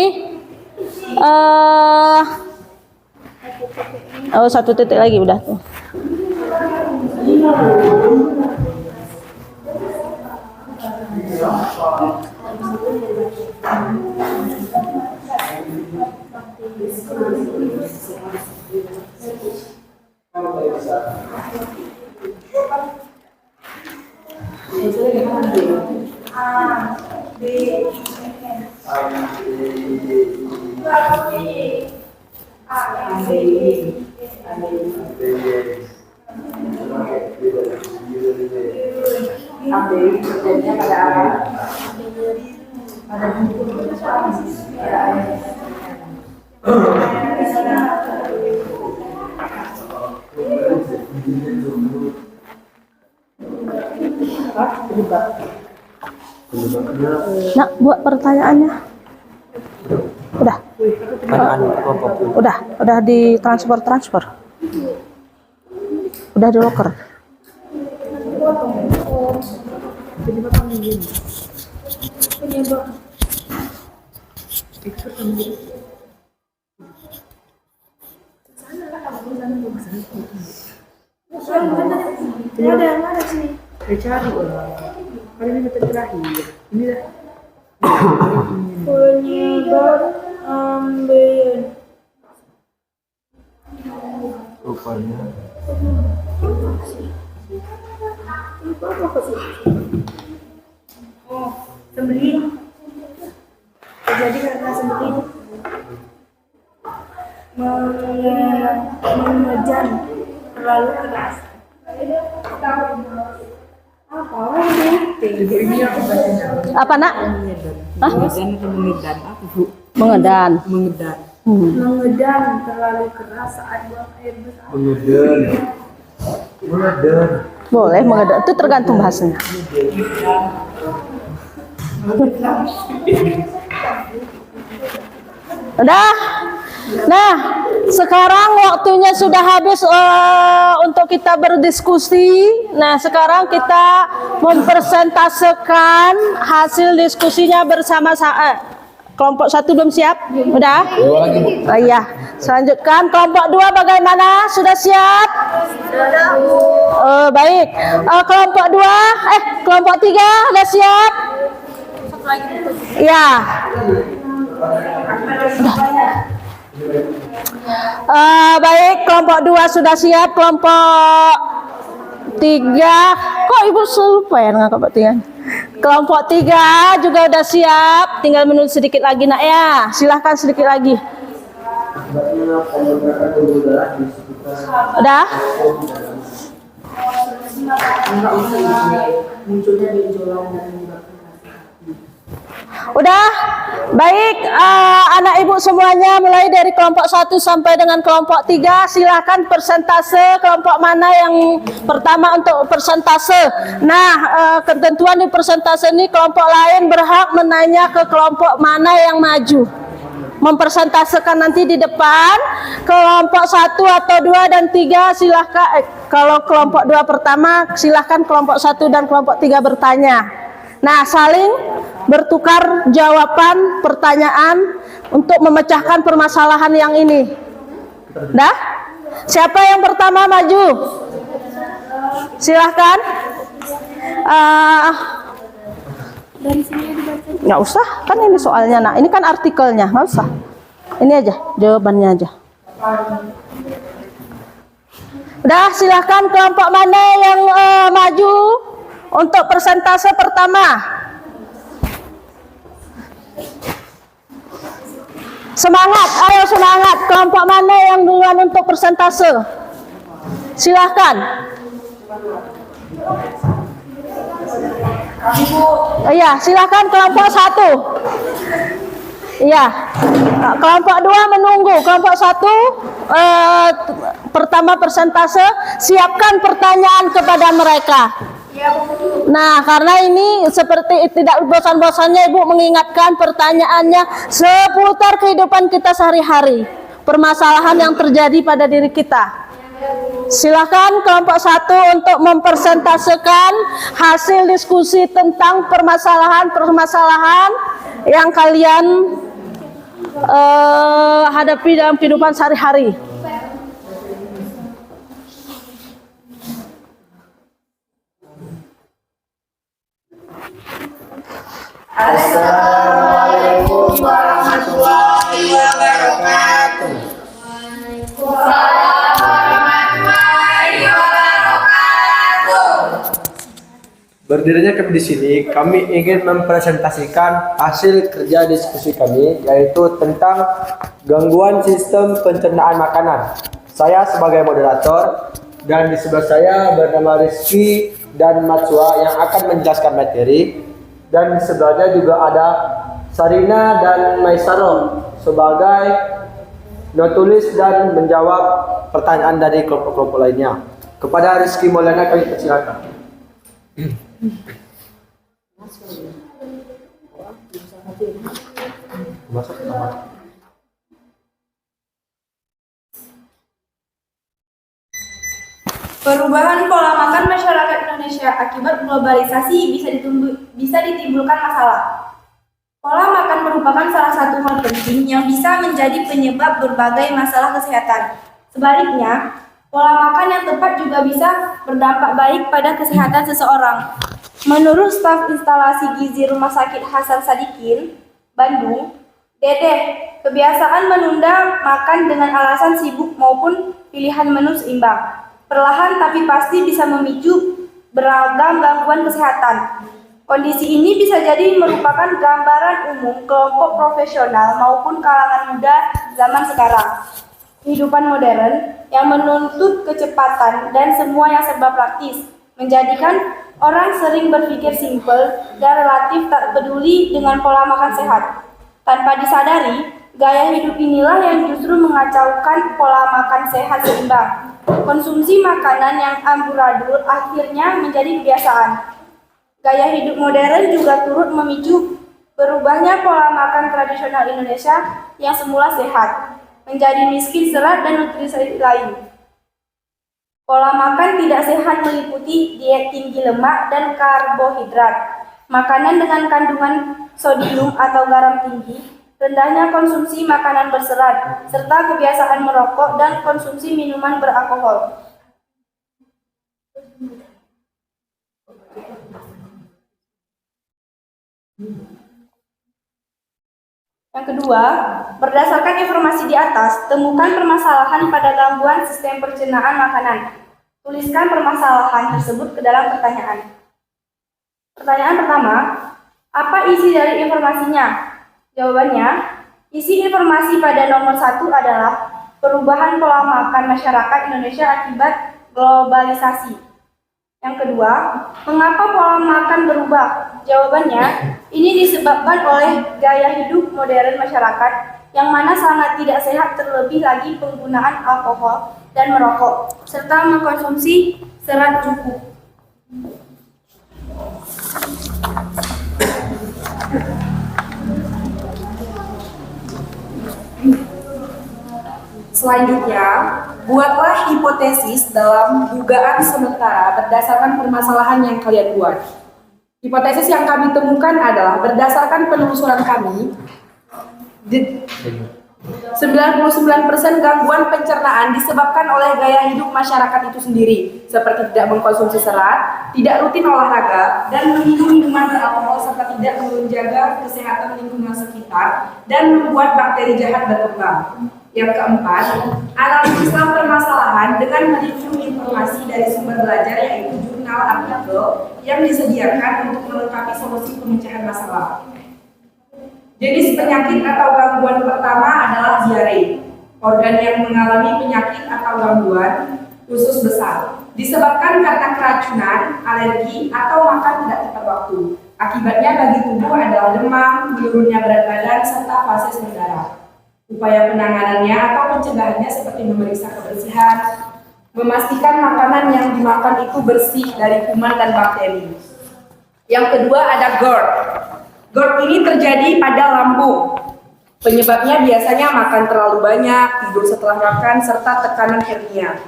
Oh, 1 titik lagi udah tuh. Nak, buat pertanyaannya. Udah. Udah di transfer. Udah di locker. Ada sini. Cari Kali ini metode terakhir. Ini dah. Penyebab ambien. Rupanya Sembelit. Terjadi karena sembelit. Mengejan terlalu keras. Ini aku bacanya. Apa nak? Mengedan atau mengedan? Apa Bu? Mengedan. Mengedan. Mengedan terlalu keras saat buang air besar. mengedan. Boleh mengedan. Itu tergantung bahasanya. Udah. Nah, sekarang waktunya sudah habis untuk kita berdiskusi. Nah, sekarang kita mempresentasekan hasil diskusinya bersama-sama. Kelompok 1 belum siap? Udah? Oh, iya. Selanjutkan kelompok 2 bagaimana? Sudah siap? Baik. Kelompok 2, kelompok 3 sudah siap? Ya. Baik, kelompok 2 sudah siap, kelompok 3. Kok ibu lupa ya dengan kelompok 3? Kelompok 3 juga udah siap, tinggal menulis sedikit lagi nak ya. Silahkan sedikit lagi. Udah? Munculnya benjolan dan menyebabkan Udah? Baik, anak ibu semuanya mulai dari kelompok 1 sampai dengan kelompok 3, silakan persentase kelompok mana yang pertama untuk persentase. Nah, ketentuan di persentase ini kelompok lain berhak menanya ke kelompok mana yang maju. Mempersentasekan nanti di depan kelompok 1 atau 2 dan 3 silahkan, kalau kelompok 2 pertama silahkan kelompok 1 dan kelompok 3 bertanya. Nah, saling bertukar jawaban pertanyaan untuk memecahkan permasalahan yang ini. Dah? Siapa yang pertama maju? Silahkan. Dari sini dibaca. Nggak usah, kan ini soalnya. Nah, ini kan artikelnya, nggak usah. Ini aja, jawabannya aja. Udah, silahkan kelompok mana yang maju untuk persentase pertama. Semangat, ayo semangat. Kelompok mana yang duluan untuk persentase? Silahkan. Iya, silahkan kelompok 1. Iya, kelompok 2 menunggu. Kelompok 1 pertama persentase, siapkan pertanyaan kepada mereka. Nah, karena ini seperti tidak bosan-bosannya Ibu mengingatkan pertanyaannya seputar kehidupan kita sehari-hari, permasalahan yang terjadi pada diri kita. Silakan kelompok 1 untuk mempersentasekan hasil diskusi tentang permasalahan-permasalahan yang kalian hadapi dalam kehidupan sehari-hari. Assalamualaikum warahmatullahi wabarakatuh. Berdirinya kami di sini, kami ingin mempresentasikan hasil kerja diskusi kami, yaitu tentang gangguan sistem pencernaan makanan. Saya sebagai moderator, dan di sebelah saya bernama Rizky dan Matsua yang akan menjelaskan materi, dan di sebelahnya juga ada Sarina dan Maisaro sebagai notulis dan menjawab pertanyaan dari kelompok-kelompok lainnya. Kepada Rizky Maulana kami persilakan. Perubahan pola makan masyarakat Indonesia akibat globalisasi bisa ditimbulkan masalah. Pola makan merupakan salah satu hal penting yang bisa menjadi penyebab berbagai masalah kesehatan. Sebaliknya, pola makan yang tepat juga bisa berdampak baik pada kesehatan seseorang. Menurut staf instalasi gizi Rumah Sakit Hasan Sadikin, Bandung, Dedeh, kebiasaan menunda makan dengan alasan sibuk maupun pilihan menu seimbang perlahan tapi pasti bisa memicu beragam gangguan kesehatan. Kondisi ini bisa jadi merupakan gambaran umum kelompok profesional maupun kalangan muda zaman sekarang. Kehidupan modern yang menuntut kecepatan dan semua yang serba praktis menjadikan orang sering berpikir simpel dan relatif tak peduli dengan pola makan sehat. Tanpa disadari, gaya hidup inilah yang justru mengacaukan pola makan sehat seimbang. Konsumsi makanan yang amburadul akhirnya menjadi kebiasaan. Gaya hidup modern juga turut memicu berubahnya pola makan tradisional Indonesia yang semula sehat, menjadi miskin serat dan nutrisi lain. Pola makan tidak sehat meliputi diet tinggi lemak dan karbohidrat, makanan dengan kandungan sodium atau garam tinggi, rendahnya konsumsi makanan berserat, serta kebiasaan merokok dan konsumsi minuman beralkohol. Yang kedua, berdasarkan informasi di atas, temukan permasalahan pada gangguan sistem pencernaan makanan. Tuliskan permasalahan tersebut ke dalam pertanyaan. Pertanyaan pertama, apa isi dari informasinya? Jawabannya, isi informasi pada nomor 1 adalah perubahan pola makan masyarakat Indonesia akibat globalisasi. Yang kedua, mengapa pola makan berubah? Jawabannya, ini disebabkan oleh gaya hidup modern masyarakat yang mana sangat tidak sehat, terlebih lagi penggunaan alkohol dan merokok, serta mengkonsumsi serat cukup. Selanjutnya, buatlah hipotesis dalam dugaan sementara berdasarkan permasalahan yang kalian buat. Hipotesis yang kami temukan adalah berdasarkan penelusuran kami, 99% gangguan pencernaan disebabkan oleh gaya hidup masyarakat itu sendiri, seperti tidak mengkonsumsi serat, tidak rutin olahraga, dan meminum minuman beralkohol serta tidak menjaga kesehatan lingkungan sekitar dan membuat bakteri jahat berkembang. Yang keempat, analisislah permasalahan dengan mereview informasi dari sumber belajar, yaitu jurnal artikel yang disediakan untuk melengkapi solusi pemecahan masalah. Jenis penyakit atau gangguan pertama adalah diare, organ yang mengalami penyakit atau gangguan usus besar, disebabkan karena keracunan, alergi, atau makan tidak tepat waktu. Akibatnya bagi tubuh adalah demam, menurunnya berat badan, serta fases berdarah. Upaya penanganannya atau pencegahannya seperti memeriksa kebersihan, memastikan makanan yang dimakan itu bersih dari kuman dan bakteri. Yang kedua ada GERD. GERD ini terjadi pada lambung. Penyebabnya biasanya makan terlalu banyak, tidur setelah makan, serta tekanan hernia.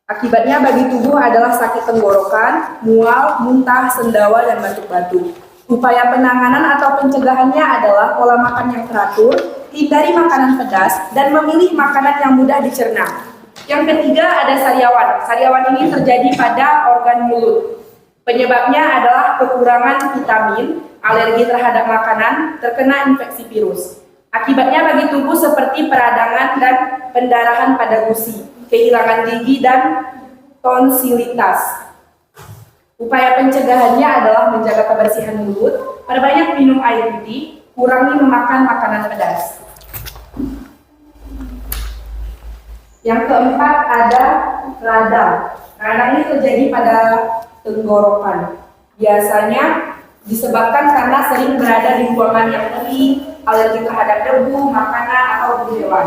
Akibatnya bagi tubuh adalah sakit tenggorokan, mual, muntah, sendawa, dan batuk-batuk. Upaya penanganan atau pencegahannya adalah pola makan yang teratur, hindari makanan pedas, dan memilih makanan yang mudah dicerna. Yang ketiga ada sariawan. Sariawan ini terjadi pada organ mulut. Penyebabnya adalah kekurangan vitamin, alergi terhadap makanan, terkena infeksi virus. Akibatnya bagi tubuh seperti peradangan dan pendarahan pada gusi, kehilangan gigi, dan tonsilitas. Upaya pencegahannya adalah menjaga kebersihan mulut, perbanyak minum air putih, kurangi memakan makanan pedas. Yang keempat ada radang. Radang ini terjadi pada tenggorokan. Biasanya disebabkan karena sering berada di ruangan yang kering, alergi terhadap debu, makanan, atau bulu hewan.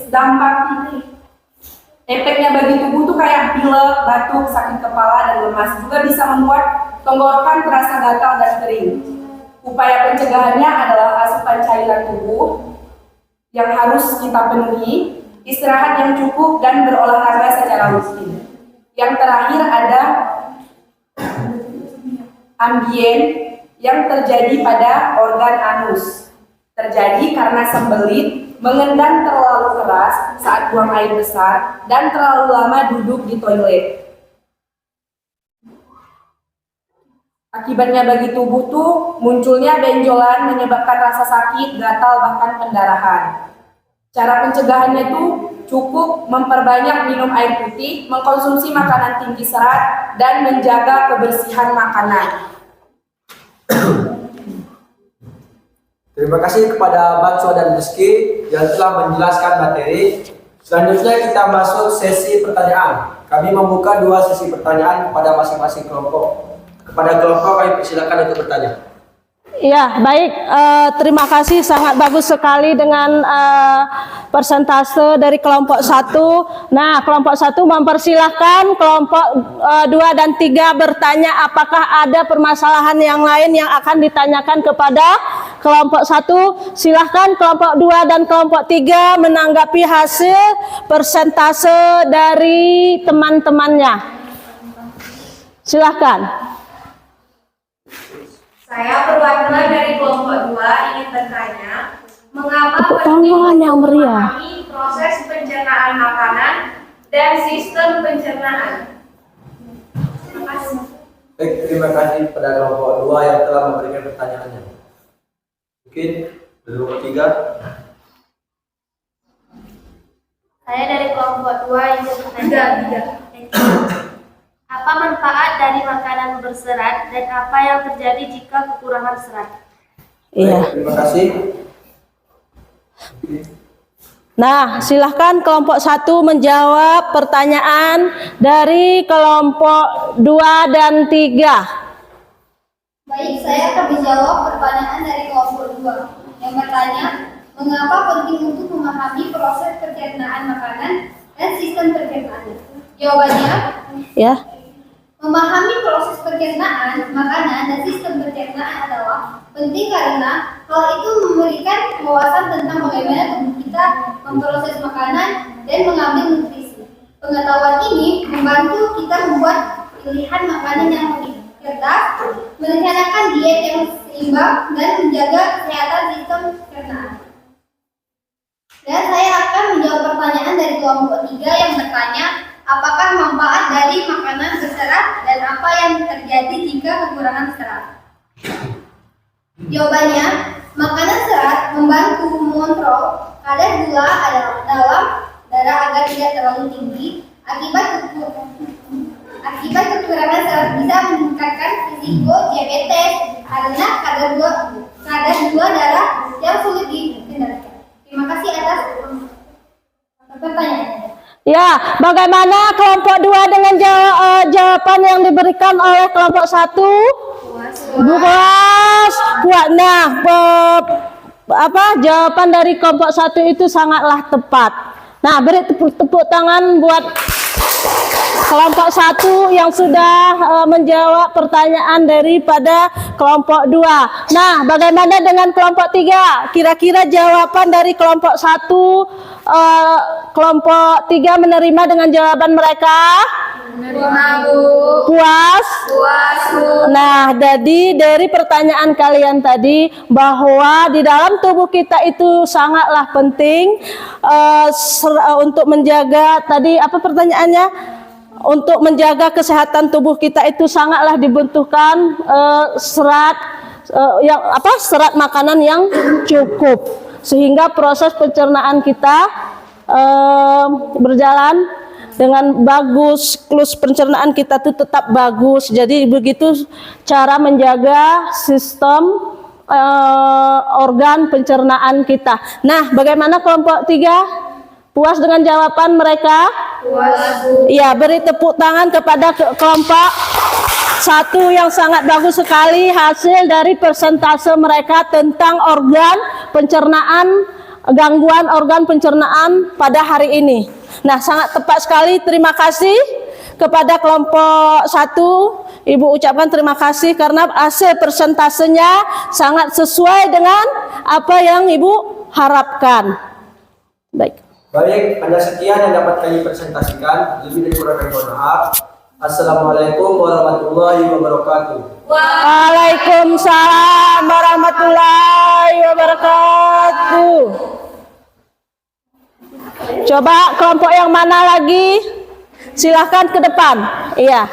Dampak ini, efeknya bagi tubuh tuh kayak pilek, batuk, sakit kepala, dan lemas. Juga bisa membuat tenggorokan terasa gatal dan kering. Upaya pencegahannya adalah asupan cairan tubuh yang harus kita penuhi, istirahat yang cukup, dan berolahraga secara rutin. Yang terakhir ada ambien yang terjadi pada organ anus. Terjadi karena sembelit, mengendam terlalu keras saat buang air besar, dan terlalu lama duduk di toilet. Akibatnya bagi tubuh tuh munculnya benjolan, menyebabkan rasa sakit, gatal, bahkan pendarahan. Cara pencegahannya tuh cukup memperbanyak minum air putih, mengkonsumsi makanan tinggi serat, dan menjaga kebersihan makanan. Terima kasih kepada Batswa dan Rizky yang telah menjelaskan materi. Selanjutnya kita masuk sesi pertanyaan. Kami membuka 2 sesi pertanyaan kepada masing-masing kelompok. Kepada kelompok kami persilakan untuk bertanya. Ya, baik. Terima kasih, sangat bagus sekali dengan persentase dari kelompok 1. Nah, kelompok 1 mempersilahkan kelompok 2 dan 3 bertanya apakah ada permasalahan yang lain yang akan ditanyakan kepada kelompok 1. Silahkan kelompok 2 dan kelompok 3 menanggapi hasil persentase dari teman-temannya. Silahkan. Saya perwakilan dari kelompok 2 ingin bertanya, mengapa Tepuk penting tangan yang untuk meriah. memahami proses pencernaan makanan dan sistem pencernaan? Terima kasih. Baik, terima kasih kepada kelompok 2 yang telah memberikan pertanyaannya. Mungkin kelompok 3. Saya dari kelompok 2 yang bertanya. Apa manfaat dari makanan berserat dan apa yang terjadi jika kekurangan serat? Iya. Baik, terima kasih. Nah, silahkan kelompok 1 menjawab pertanyaan dari kelompok 2 dan 3. Baik, saya akan menjawab pertanyaan dari kelompok 2 yang bertanya, mengapa penting untuk memahami proses pencernaan makanan dan sistem pencernaan? Jawabannya, Ya. memahami proses pencernaan makanan dan sistem pencernaan adalah penting karena hal itu memberikan wawasan tentang bagaimana tubuh kita memproses makanan dan mengambil nutrisi. Pengetahuan ini membantu kita membuat pilihan makanan yang lebih cerdas, merencanakan diet yang seimbang, dan menjaga kesehatan sistem pencernaan. Dan saya akan menjawab pertanyaan dari kelompok 3 yang bertanya, apakah manfaat dari makanan berserat dan apa yang terjadi jika kekurangan serat? Jawabannya, makanan serat membantu mengontrol kadar gula dalam darah agar tidak terlalu tinggi. Akibat kekurangan serat bisa meningkatkan risiko diabetes karena kadar gula darah yang sulit dikendalikan. Terima kasih atas pertanyaannya. Ya, bagaimana kelompok 2 dengan jawaban yang diberikan oleh kelompok 1? Puas. Nah, jawaban dari kelompok 1 itu sangatlah tepat. Nah, beri tepuk tangan buat kelompok 1 yang sudah menjawab pertanyaan daripada kelompok 2. Nah, bagaimana dengan kelompok 3? Kira-kira jawaban dari kelompok 1, kelompok 3 menerima dengan jawaban mereka? Menerima, Bu. Puas? Puas, Bu. Nah, jadi dari pertanyaan kalian tadi bahwa di dalam tubuh kita itu sangatlah penting untuk menjaga, tadi apa pertanyaannya? Untuk menjaga kesehatan tubuh kita itu sangatlah dibutuhkan serat makanan yang cukup sehingga proses pencernaan kita berjalan dengan bagus, siklus pencernaan kita itu tetap bagus. Jadi begitu cara menjaga sistem organ pencernaan kita. Nah, bagaimana kelompok 3? Puas dengan jawaban mereka? Puas, Bu. Ya, beri tepuk tangan kepada kelompok 1 yang sangat bagus sekali hasil dari persentase mereka tentang organ pencernaan, gangguan organ pencernaan pada hari ini. Nah, sangat tepat sekali. Terima kasih kepada kelompok 1. Ibu ucapkan terima kasih karena hasil persentasenya sangat sesuai dengan apa yang Ibu harapkan. Baik. Baik, hanya sekian yang dapat kami presentasikan. Lebih dari kurang kami mohon maaf. Assalamualaikum warahmatullahi wabarakatuh. Waalaikumsalam warahmatullahi wabarakatuh. Coba kelompok yang mana lagi? Silahkan ke depan. Iya.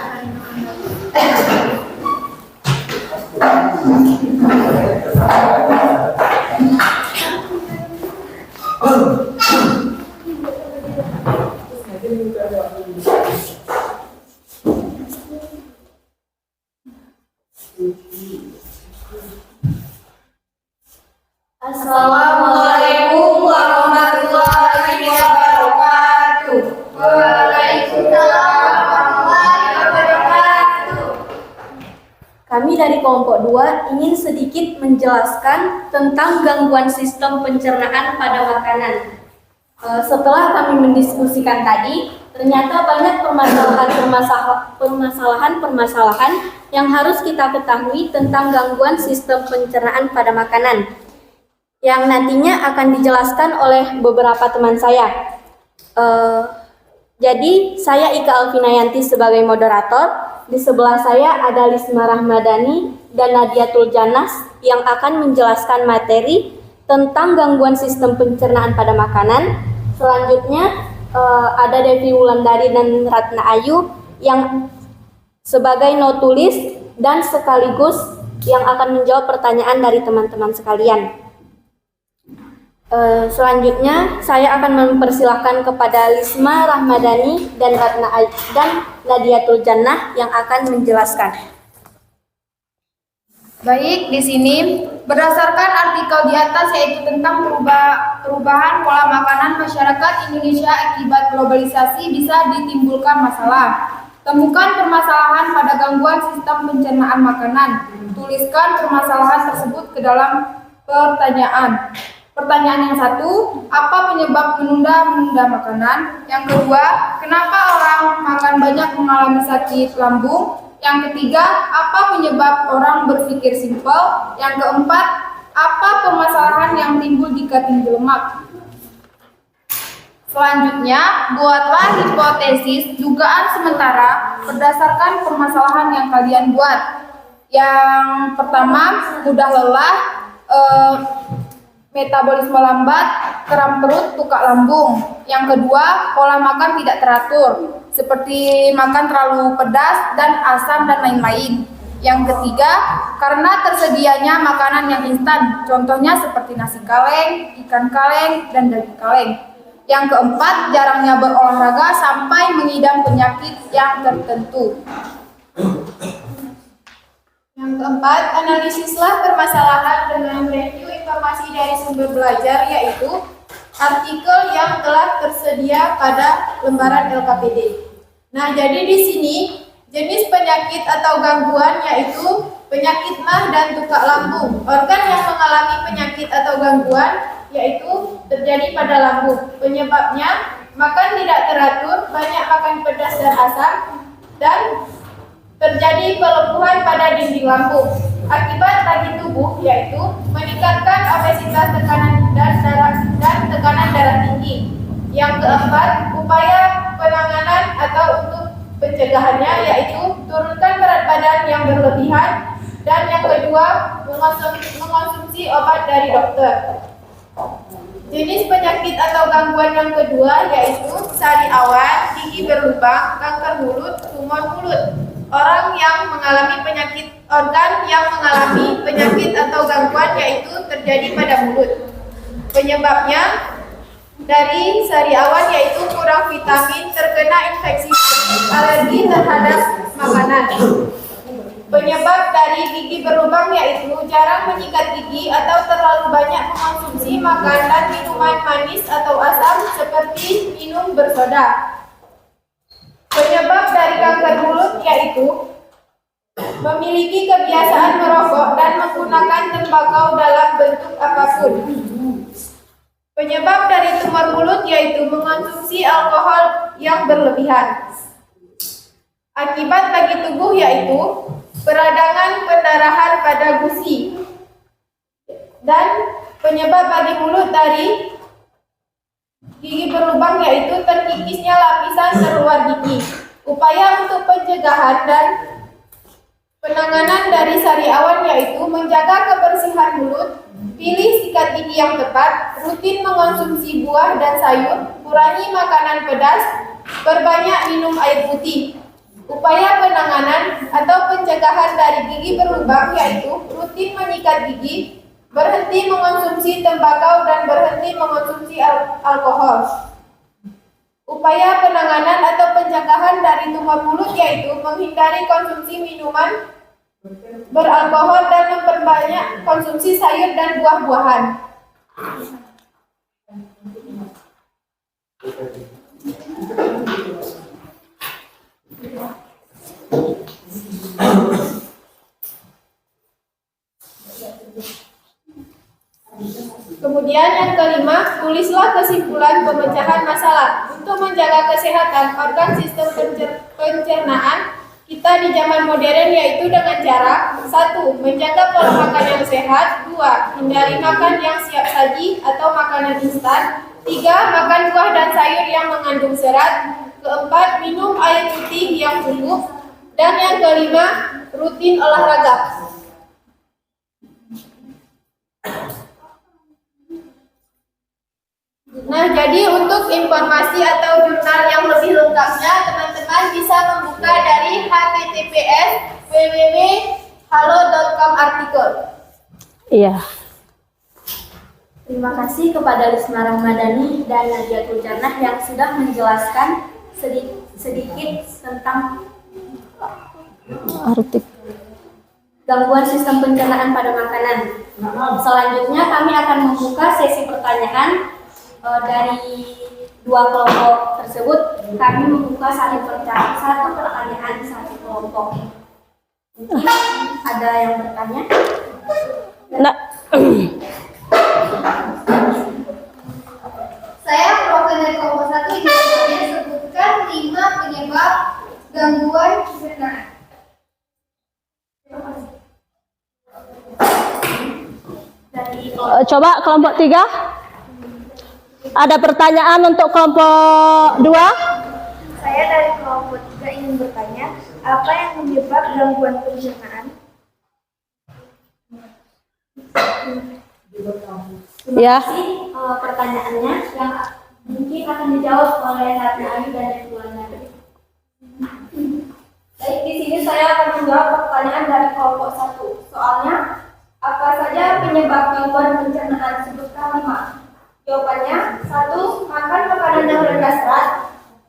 Assalamualaikum warahmatullahi wabarakatuh. Waalaikumsalam warahmatullahi wabarakatuh. Kami dari kelompok 2 ingin sedikit menjelaskan tentang gangguan sistem pencernaan pada makanan. Setelah kami mendiskusikan tadi, ternyata banyak permasalahan yang harus kita ketahui tentang gangguan sistem pencernaan pada makanan, yang nantinya akan dijelaskan oleh beberapa teman saya. Jadi, saya Ika Alvinayanti sebagai moderator. Di sebelah saya ada Lisma Rahmadani dan Nadiatul Janas yang akan menjelaskan materi tentang gangguan sistem pencernaan pada makanan. Selanjutnya ada Devi Wulandari dan Ratna Ayu yang sebagai notulis dan sekaligus yang akan menjawab pertanyaan dari teman-teman sekalian. Selanjutnya, saya akan mempersilahkan kepada Lisma Rahmadani dan Nadiatul Jannah yang akan menjelaskan. Baik, di sini berdasarkan artikel di atas yaitu tentang perubahan pola makanan masyarakat Indonesia akibat globalisasi bisa ditimbulkan masalah. Temukan permasalahan pada gangguan sistem pencernaan makanan. Tuliskan permasalahan tersebut ke dalam pertanyaan. Pertanyaan yang satu, apa penyebab menunda makanan? Yang kedua, kenapa orang makan banyak mengalami sakit lambung? Yang ketiga, apa penyebab orang berpikir simpel? Yang keempat, apa permasalahan yang timbul jika tinggi lemak? Selanjutnya, buatlah hipotesis dugaan sementara berdasarkan permasalahan yang kalian buat. Yang pertama, mudah lelah, metabolisme lambat, kram perut, tukak lambung. Yang kedua, pola makan tidak teratur, seperti makan terlalu pedas dan asam dan lain-lain. Yang ketiga, karena tersedianya makanan yang instan, contohnya seperti nasi kaleng, ikan kaleng, dan daging kaleng. Yang keempat, jarangnya berolahraga sampai mengidap penyakit yang tertentu. Yang keempat, analisislah permasalahan dengan mereview informasi dari sumber belajar, yaitu artikel yang telah tersedia pada lembaran LKPD. Nah, jadi di sini jenis penyakit atau gangguan yaitu penyakit mah dan tukak lambung. Organ yang mengalami penyakit atau gangguan yaitu terjadi pada lambung. Penyebabnya makan tidak teratur, banyak makan pedas dan asam, dan terjadi pelepuhan pada dinding lambung. Akibat bagi tubuh yaitu meningkatkan obesitas, tekanan tekanan darah tinggi. Yang keempat, upaya penanganan atau untuk pencegahannya yaitu turunkan berat badan yang berlebihan, dan yang kedua mengonsumsi obat dari dokter. Jenis penyakit atau gangguan yang kedua yaitu sariawan, gigi berlubang, kanker mulut, tumor mulut. Organ yang mengalami penyakit atau gangguan yaitu terjadi pada mulut. Penyebabnya dari sariawan yaitu kurang vitamin, terkena infeksi, alergi terhadap makanan. Penyebab dari gigi berlubang yaitu jarang menyikat gigi atau terlalu banyak mengonsumsi makanan minuman manis atau asam seperti minum bersoda. Penyebab dari kanker mulut yaitu memiliki kebiasaan merokok dan menggunakan tembakau dalam bentuk apapun. Penyebab dari tumor mulut yaitu mengonsumsi alkohol yang berlebihan. Akibat bagi tubuh yaitu peradangan pendarahan pada gusi. Dan penyebab bagi mulut dari gigi berlubang yaitu terkikisnya lapisan terluar gigi. Upaya untuk pencegahan dan penanganan dari sariawan yaitu menjaga kebersihan mulut, pilih sikat gigi yang tepat, rutin mengonsumsi buah dan sayur, kurangi makanan pedas, perbanyak minum air putih. Upaya penanganan atau pencegahan dari gigi berlubang yaitu rutin menyikat gigi, berhenti mengonsumsi tembakau dan berhenti mengonsumsi alkohol. Upaya penanganan atau pencegahan dari tumor mulut yaitu menghindari konsumsi minuman beralkohol dan memperbanyak konsumsi sayur dan buah-buahan. Kemudian yang kelima, tulislah kesimpulan pemecahan masalah. Untuk menjaga kesehatan organ sistem pencernaan kita di zaman modern yaitu dengan cara 1. Menjaga pola makan yang sehat. 2. Hindari makan yang siap saji atau makanan instan. 3. Makan buah dan sayur yang mengandung serat. 4. Minum air putih yang cukup. Dan yang kelima, rutin olahraga. Nah, jadi untuk informasi atau jurnal yang lebih lengkapnya, teman-teman bisa membuka dari https://www.halo.com artikel. Iya. Terima kasih kepada Lisma Rahmadani dan Nadia Tuljannah yang sudah menjelaskan sedikit tentang Artik. gangguan sistem pencernaan pada makanan. Selanjutnya kami akan membuka sesi pertanyaan dari dua kelompok tersebut. Kami membuka satu pertanyaan di satu kelompok. Mungkin ada yang bertanya? Nah, Saya perwakilan dari kelompok 1 ingin sebutkan 5 penyebab gangguan pencernaan. coba kelompok 3. Ada pertanyaan untuk kelompok 2? Saya dari kelompok 3 ingin bertanya, apa yang menyebabkan gangguan pencernaan? Ya. Pertanyaannya yang mungkin akan dijawab oleh Ratna Ayu dan Tuana. Baik, di sini saya akan menjawab pertanyaan dari kelompok 1. Soalnya, apa saja penyebab gangguan pencernaan? Sebutkan 5. Jawabannya, 1. Makan makanan yang rendah serat.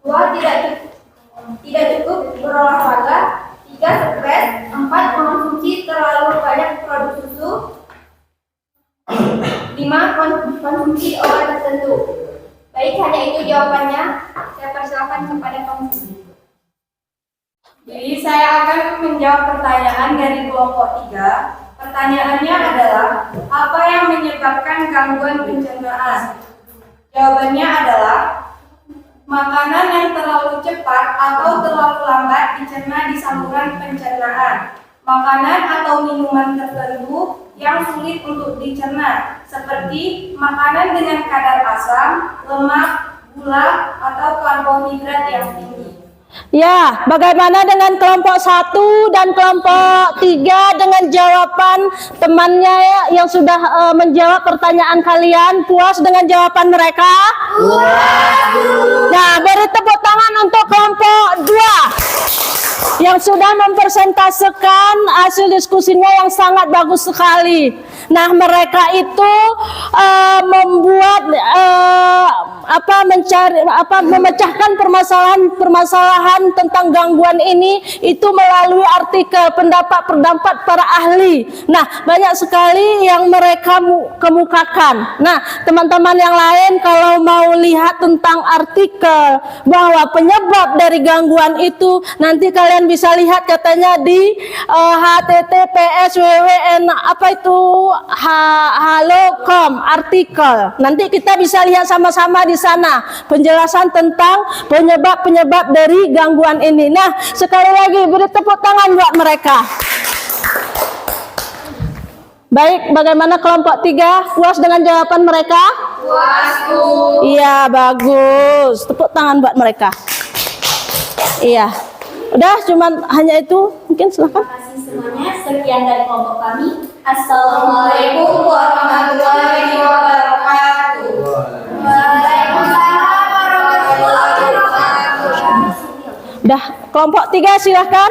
2. Tidak cukup berolahraga. 3. Stres. 4. Mengonsumsi terlalu banyak produk susu. 5. Konsumsi obat tertentu. Baik, hanya itu jawabannya. Saya persilakan kepada kamu. Jadi saya akan menjawab pertanyaan dari kelompok 3. Pertanyaannya adalah, apa yang menyebabkan gangguan pencernaan? Jawabannya adalah, makanan yang terlalu cepat atau terlalu lambat dicerna di saluran pencernaan. Makanan atau minuman tertentu yang sulit untuk dicerna, seperti makanan dengan kadar asam, lemak, gula, atau karbohidrat yang tinggi. Ya, bagaimana dengan kelompok 1 dan kelompok 3 dengan jawaban temannya yang sudah menjawab pertanyaan kalian? Puas dengan jawaban mereka? Puas. Nah, beri tepuk tangan untuk kelompok 2 yang sudah mempresentasikan hasil diskusinya yang sangat bagus sekali. Nah, mereka itu memecahkan permasalahan tentang gangguan ini itu melalui artikel pendapat para ahli. Nah, banyak sekali yang mereka kemukakan. Nah, teman-teman yang lain kalau mau lihat tentang artikel bahwa penyebab dari gangguan itu, nanti kalian bisa lihat katanya di https://www halo.com artikel. Nanti kita bisa lihat sama-sama di sana penjelasan tentang penyebab-penyebab dari gangguan ini. Nah, sekali lagi beri tepuk tangan buat mereka. Baik, bagaimana kelompok 3? Puas dengan jawaban mereka? Puas, Bu. Iya, bagus. Tepuk tangan buat mereka. Iya. Udah, cuman hanya itu. Mungkin silakan. Terima kasih semuanya. Sekian dari kelompok kami. Assalamualaikum warahmatullahi wabarakatuh. Waalaikumsalam warahmatullahi wabarakatuh. Udah, kelompok 3 silahkan.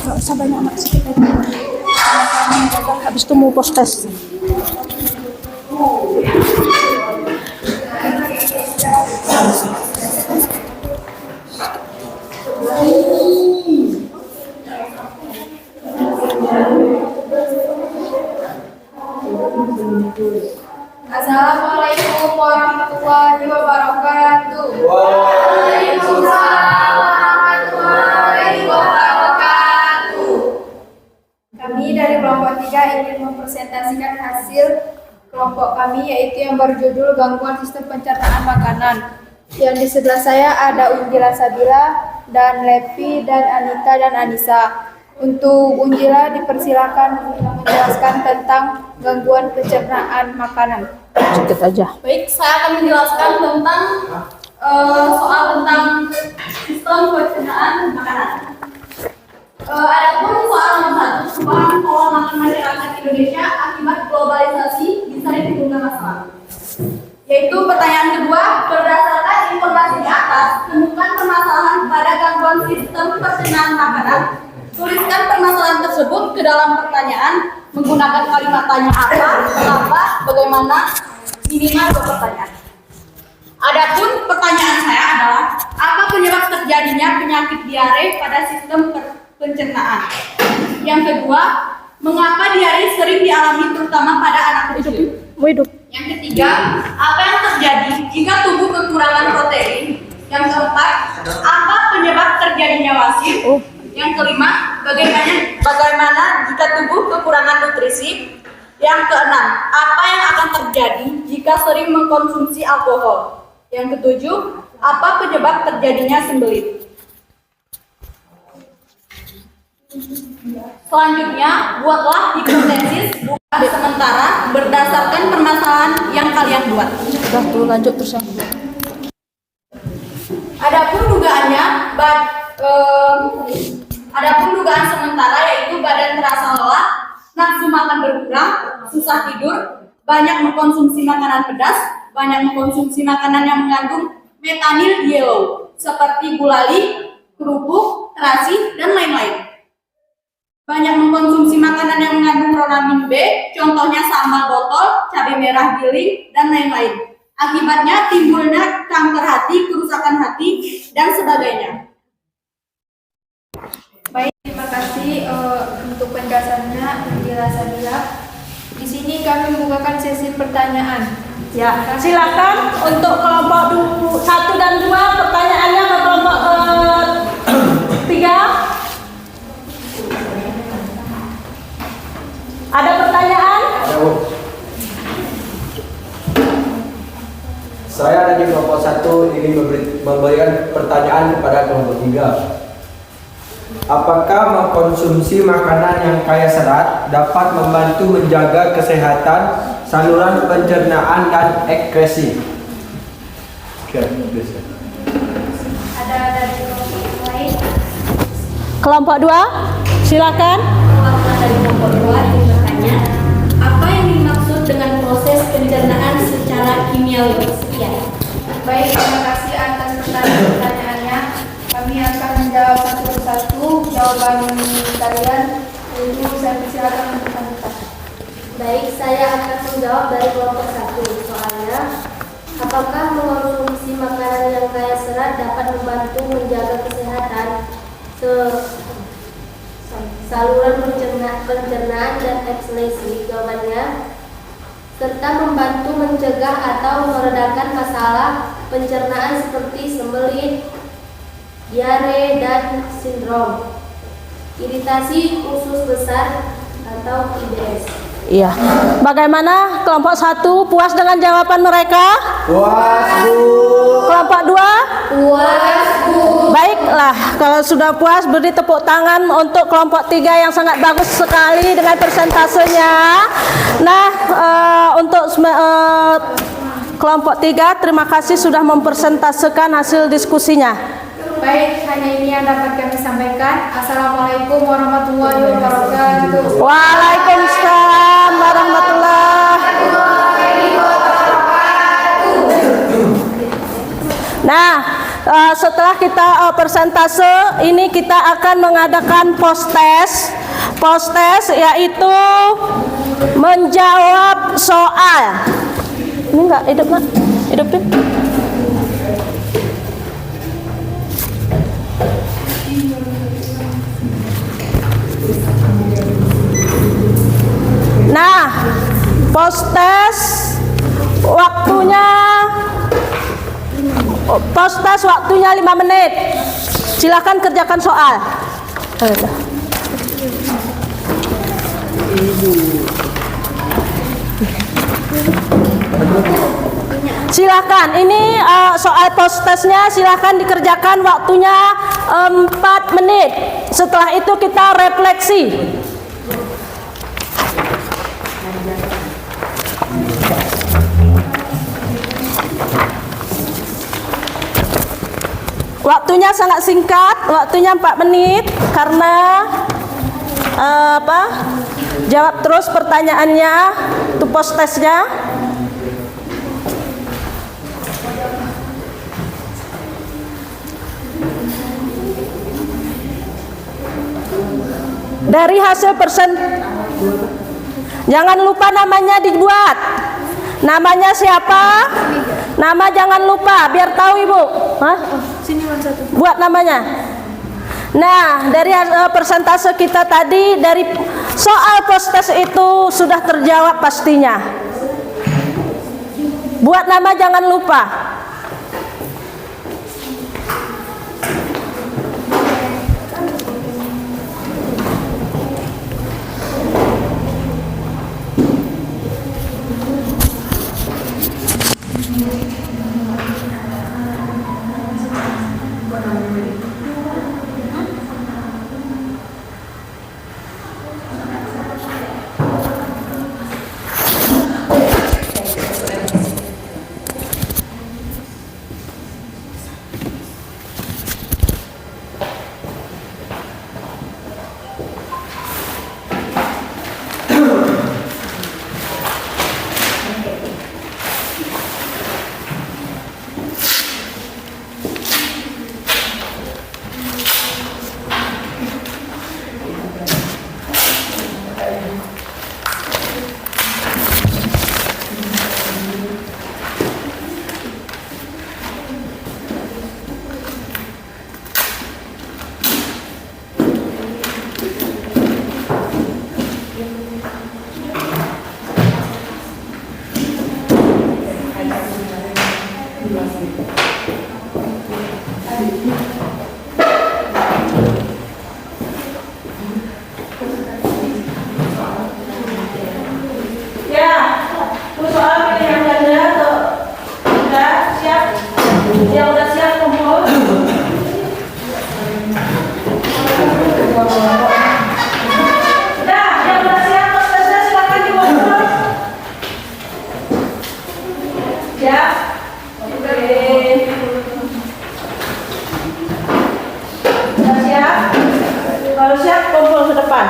Nggak usah banyak anak sedikit. Habis itu mau post test. Assalamualaikum warahmatullahi wabarakatuh. Waalaikumsalam warahmatullahi wabarakatuh. Kami dari kelompok 3 ingin mempresentasikan hasil kelompok kami, yaitu yang berjudul Gangguan Sistem Pencernaan Makanan. Yang di sebelah saya ada Unjila Sabila dan Levi dan Anita dan Anissa. Untuk Unjila dipersilakan menjelaskan tentang gangguan pencernaan makanan. Sedikit aja. Baik, saya akan menjelaskan tentang soal tentang sistem pencernaan makanan. Adapun soal nomor 1, perubahan pola makan masyarakat Indonesia akibat globalisasi bisa ditimbulkan masalah. Yaitu pertanyaan kedua, berdasarkan informasi di atas, temukan permasalahan pada gangguan sistem pencernaan makanan. Tuliskan permasalahan tersebut tersebut ke dalam pertanyaan menggunakan kalimat tanya apa, mengapa, bagaimana, minimal 2 pertanyaan. Adapun pertanyaan saya adalah, apa penyebab terjadinya penyakit diare pada sistem pencernaan? Yang kedua, mengapa diare sering dialami terutama pada anak kecil? Yang ketiga, apa yang terjadi jika tubuh kekurangan protein? Yang keempat, apa penyebab terjadinya wasir? Yang kelima, bagaimana jika tubuh kekurangan nutrisi? Yang keenam, apa yang akan terjadi jika sering mengkonsumsi alkohol? Yang ketujuh, apa penyebab terjadinya sembelit? Selanjutnya, buatlah hipotesis bukan sementara berdasarkan permasalahan yang kalian buat. Udah tuh lanjut terus ya. Adapun dugaan sementara yaitu badan terasa lelah, nafsu makan berkurang, susah tidur, banyak mengkonsumsi makanan pedas, banyak mengkonsumsi makanan yang mengandung metanil yellow seperti gulali, kerupuk, terasi, dan lain-lain. Banyak mengkonsumsi makanan yang mengandung ronamin B, contohnya sambal botol, cabai merah giling, dan lain-lain. Akibatnya timbulnya kanker hati, kerusakan hati, dan sebagainya. Baik, terima kasih untuk penjelasannya. Di sini kami membukakan sesi pertanyaan. Ya, silakan untuk kelompok 1 dan 2 pertanyaannya ke kelompok 3. Ada pertanyaan? Ada, Bu. Saya dari kelompok 1 ingin memberikan pertanyaan kepada kelompok 3. Apakah mengkonsumsi makanan yang kaya serat dapat membantu menjaga kesehatan saluran pencernaan dan ekskresi? Ada dari kelompok yang lain? Kelompok 2, silakan. Mewakili dari kelompok 2 yang bertanya, apa yang dimaksud dengan proses pencernaan secara kimiawi? Sekian. Baik, terima kasih atas pertanyaannya. Kami akan menjawab satu persatu jawaban kalian. Jadi saya persilakan untuk Anita. Baik, saya akan menjawab dari kelompok 1. Soalnya, apakah mengkonsumsi makanan yang kaya serat dapat membantu menjaga kesehatan saluran pencernaan dan ekskresi? Jawabannya, serta membantu mencegah atau meredakan masalah pencernaan seperti sembelit, diare, dan sindrom iritasi usus besar atau IBS. Iya. Bagaimana kelompok 1 puas dengan jawaban mereka? Puas, Bu. Kelompok 2? Puas, Bu. Baiklah, kalau sudah puas beri tepuk tangan untuk kelompok 3 yang sangat bagus sekali dengan persentasenya. Nah, untuk kelompok 3 terima kasih sudah mempresentasekan hasil diskusinya. Baik, hanya ini yang dapat kami sampaikan. Assalamualaikum warahmatullahi wabarakatuh. Waalaikumsalam warahmatullahi. Nah, setelah kita persentase ini kita akan mengadakan post-test. Post-test yaitu menjawab soal. Ini enggak hidup, Nak? Hidupin. Nah, post-test waktunya 5 menit. Silakan kerjakan soal. Silakan, ini soal post-testnya silakan dikerjakan waktunya 4 menit. Setelah itu kita refleksi. Waktunya sangat singkat, waktunya 4 menit karena jawab terus pertanyaannya, itu post-testnya. Dari hasil jangan lupa namanya dibuat. Namanya siapa? Nama jangan lupa, biar tahu Ibu. Hah? Buat namanya. Nah, dari persentase kita tadi, dari soal post-test itu sudah terjawab pastinya. Buat nama jangan lupa. Kalau siap, kumpul ke depan.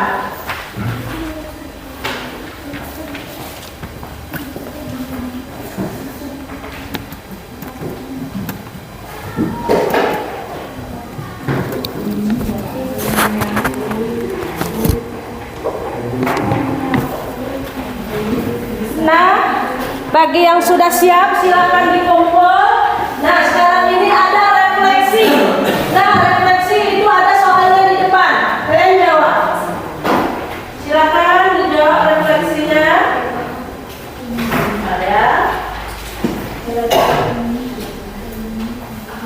Nah, bagi yang sudah siap, silakan dikumpul. Nah, sekarang ini ada refleksi. Nah, refleksi itu ada soalnya di depan. Kalian jawab. Silakan dijawab refleksinya. Ada.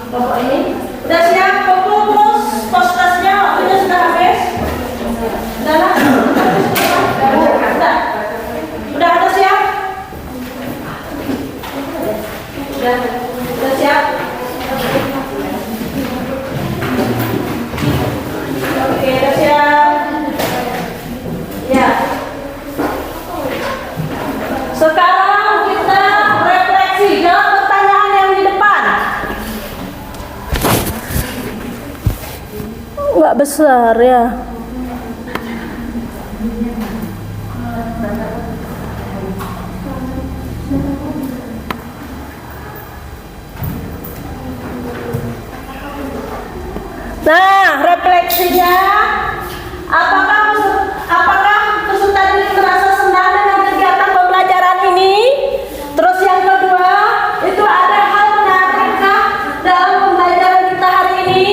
Kelompok ini udah siap, kumpul postasnya. Waktunya sudah habis. Udah lah. Udah ada siap? Udah siap? Oke, udah siap. Ya. Sekarang kita refleksi, jawab pertanyaan yang di depan. Nggak besar ya. Nah, refleksinya, apakah peserta didik merasa senang dengan kegiatan pembelajaran ini? Terus yang kedua, itu ada hal menarikkah dalam pembelajaran kita hari ini?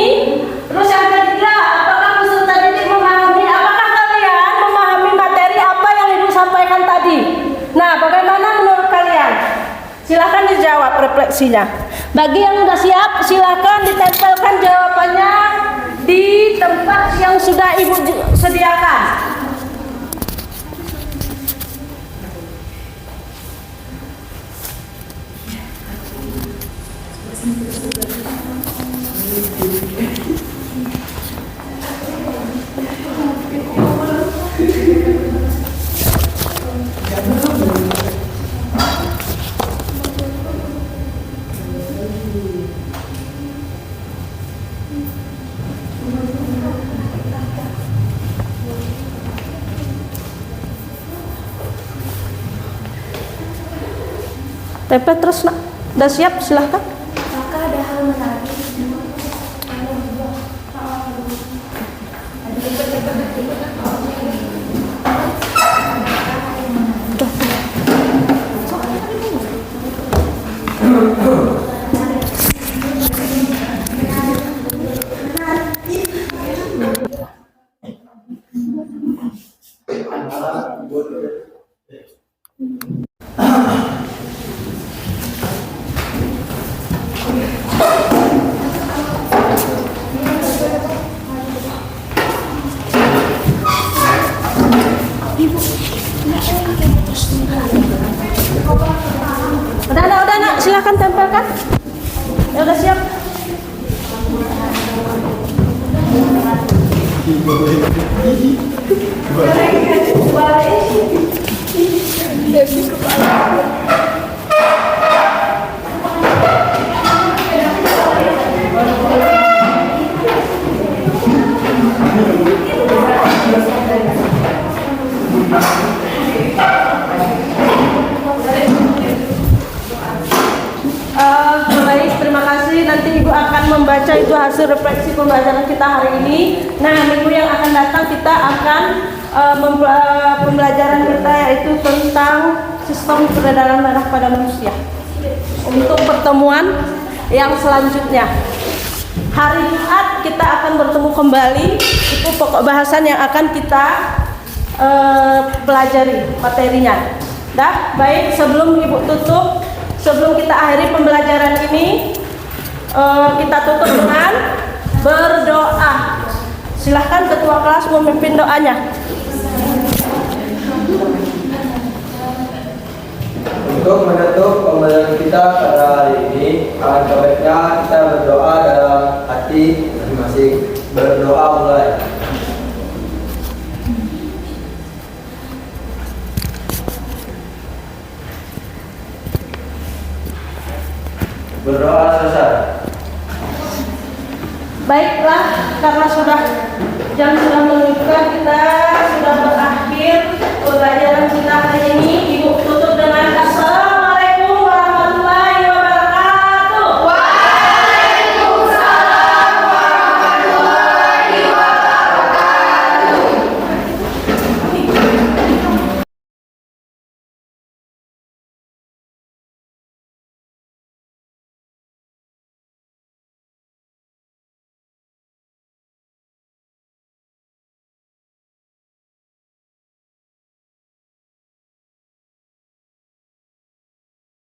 Terus yang ketiga, apakah peserta didik apakah kalian memahami materi apa yang Ibu sampaikan tadi? Nah, bagaimana menurut kalian? Silahkan dijawab refleksinya. Bagi yang sudah siap, silahkan ditempelkan jawabannya di tempat yang sudah Ibu sediakan. Tempel terus nak. Udah siap, silahkan. Apakah ada hal menarik? Udah nak, silakan tempelkan. Ya udah siap. Baik, terima kasih. Nanti Ibu akan membaca itu hasil refleksi pembelajaran kita hari ini. Nah, minggu yang akan datang kita akan pembelajaran kita yaitu tentang sistem peredaran darah pada manusia. Untuk pertemuan yang selanjutnya, hari Jumat kita akan bertemu kembali. Itu pokok bahasan yang akan kita pelajari materinya. Dah, baik. Sebelum Ibu tutup, sebelum kita akhiri pembelajaran ini, kita tutup dengan berdoa. Silahkan ketua kelas memimpin doanya. Untuk menutup pembelajaran kita pada hari ini, alangkah baiknya kita berdoa dalam hati masing-masing. Berdoa mulai. Berdoa selesai. Baiklah, karena sudah jam 9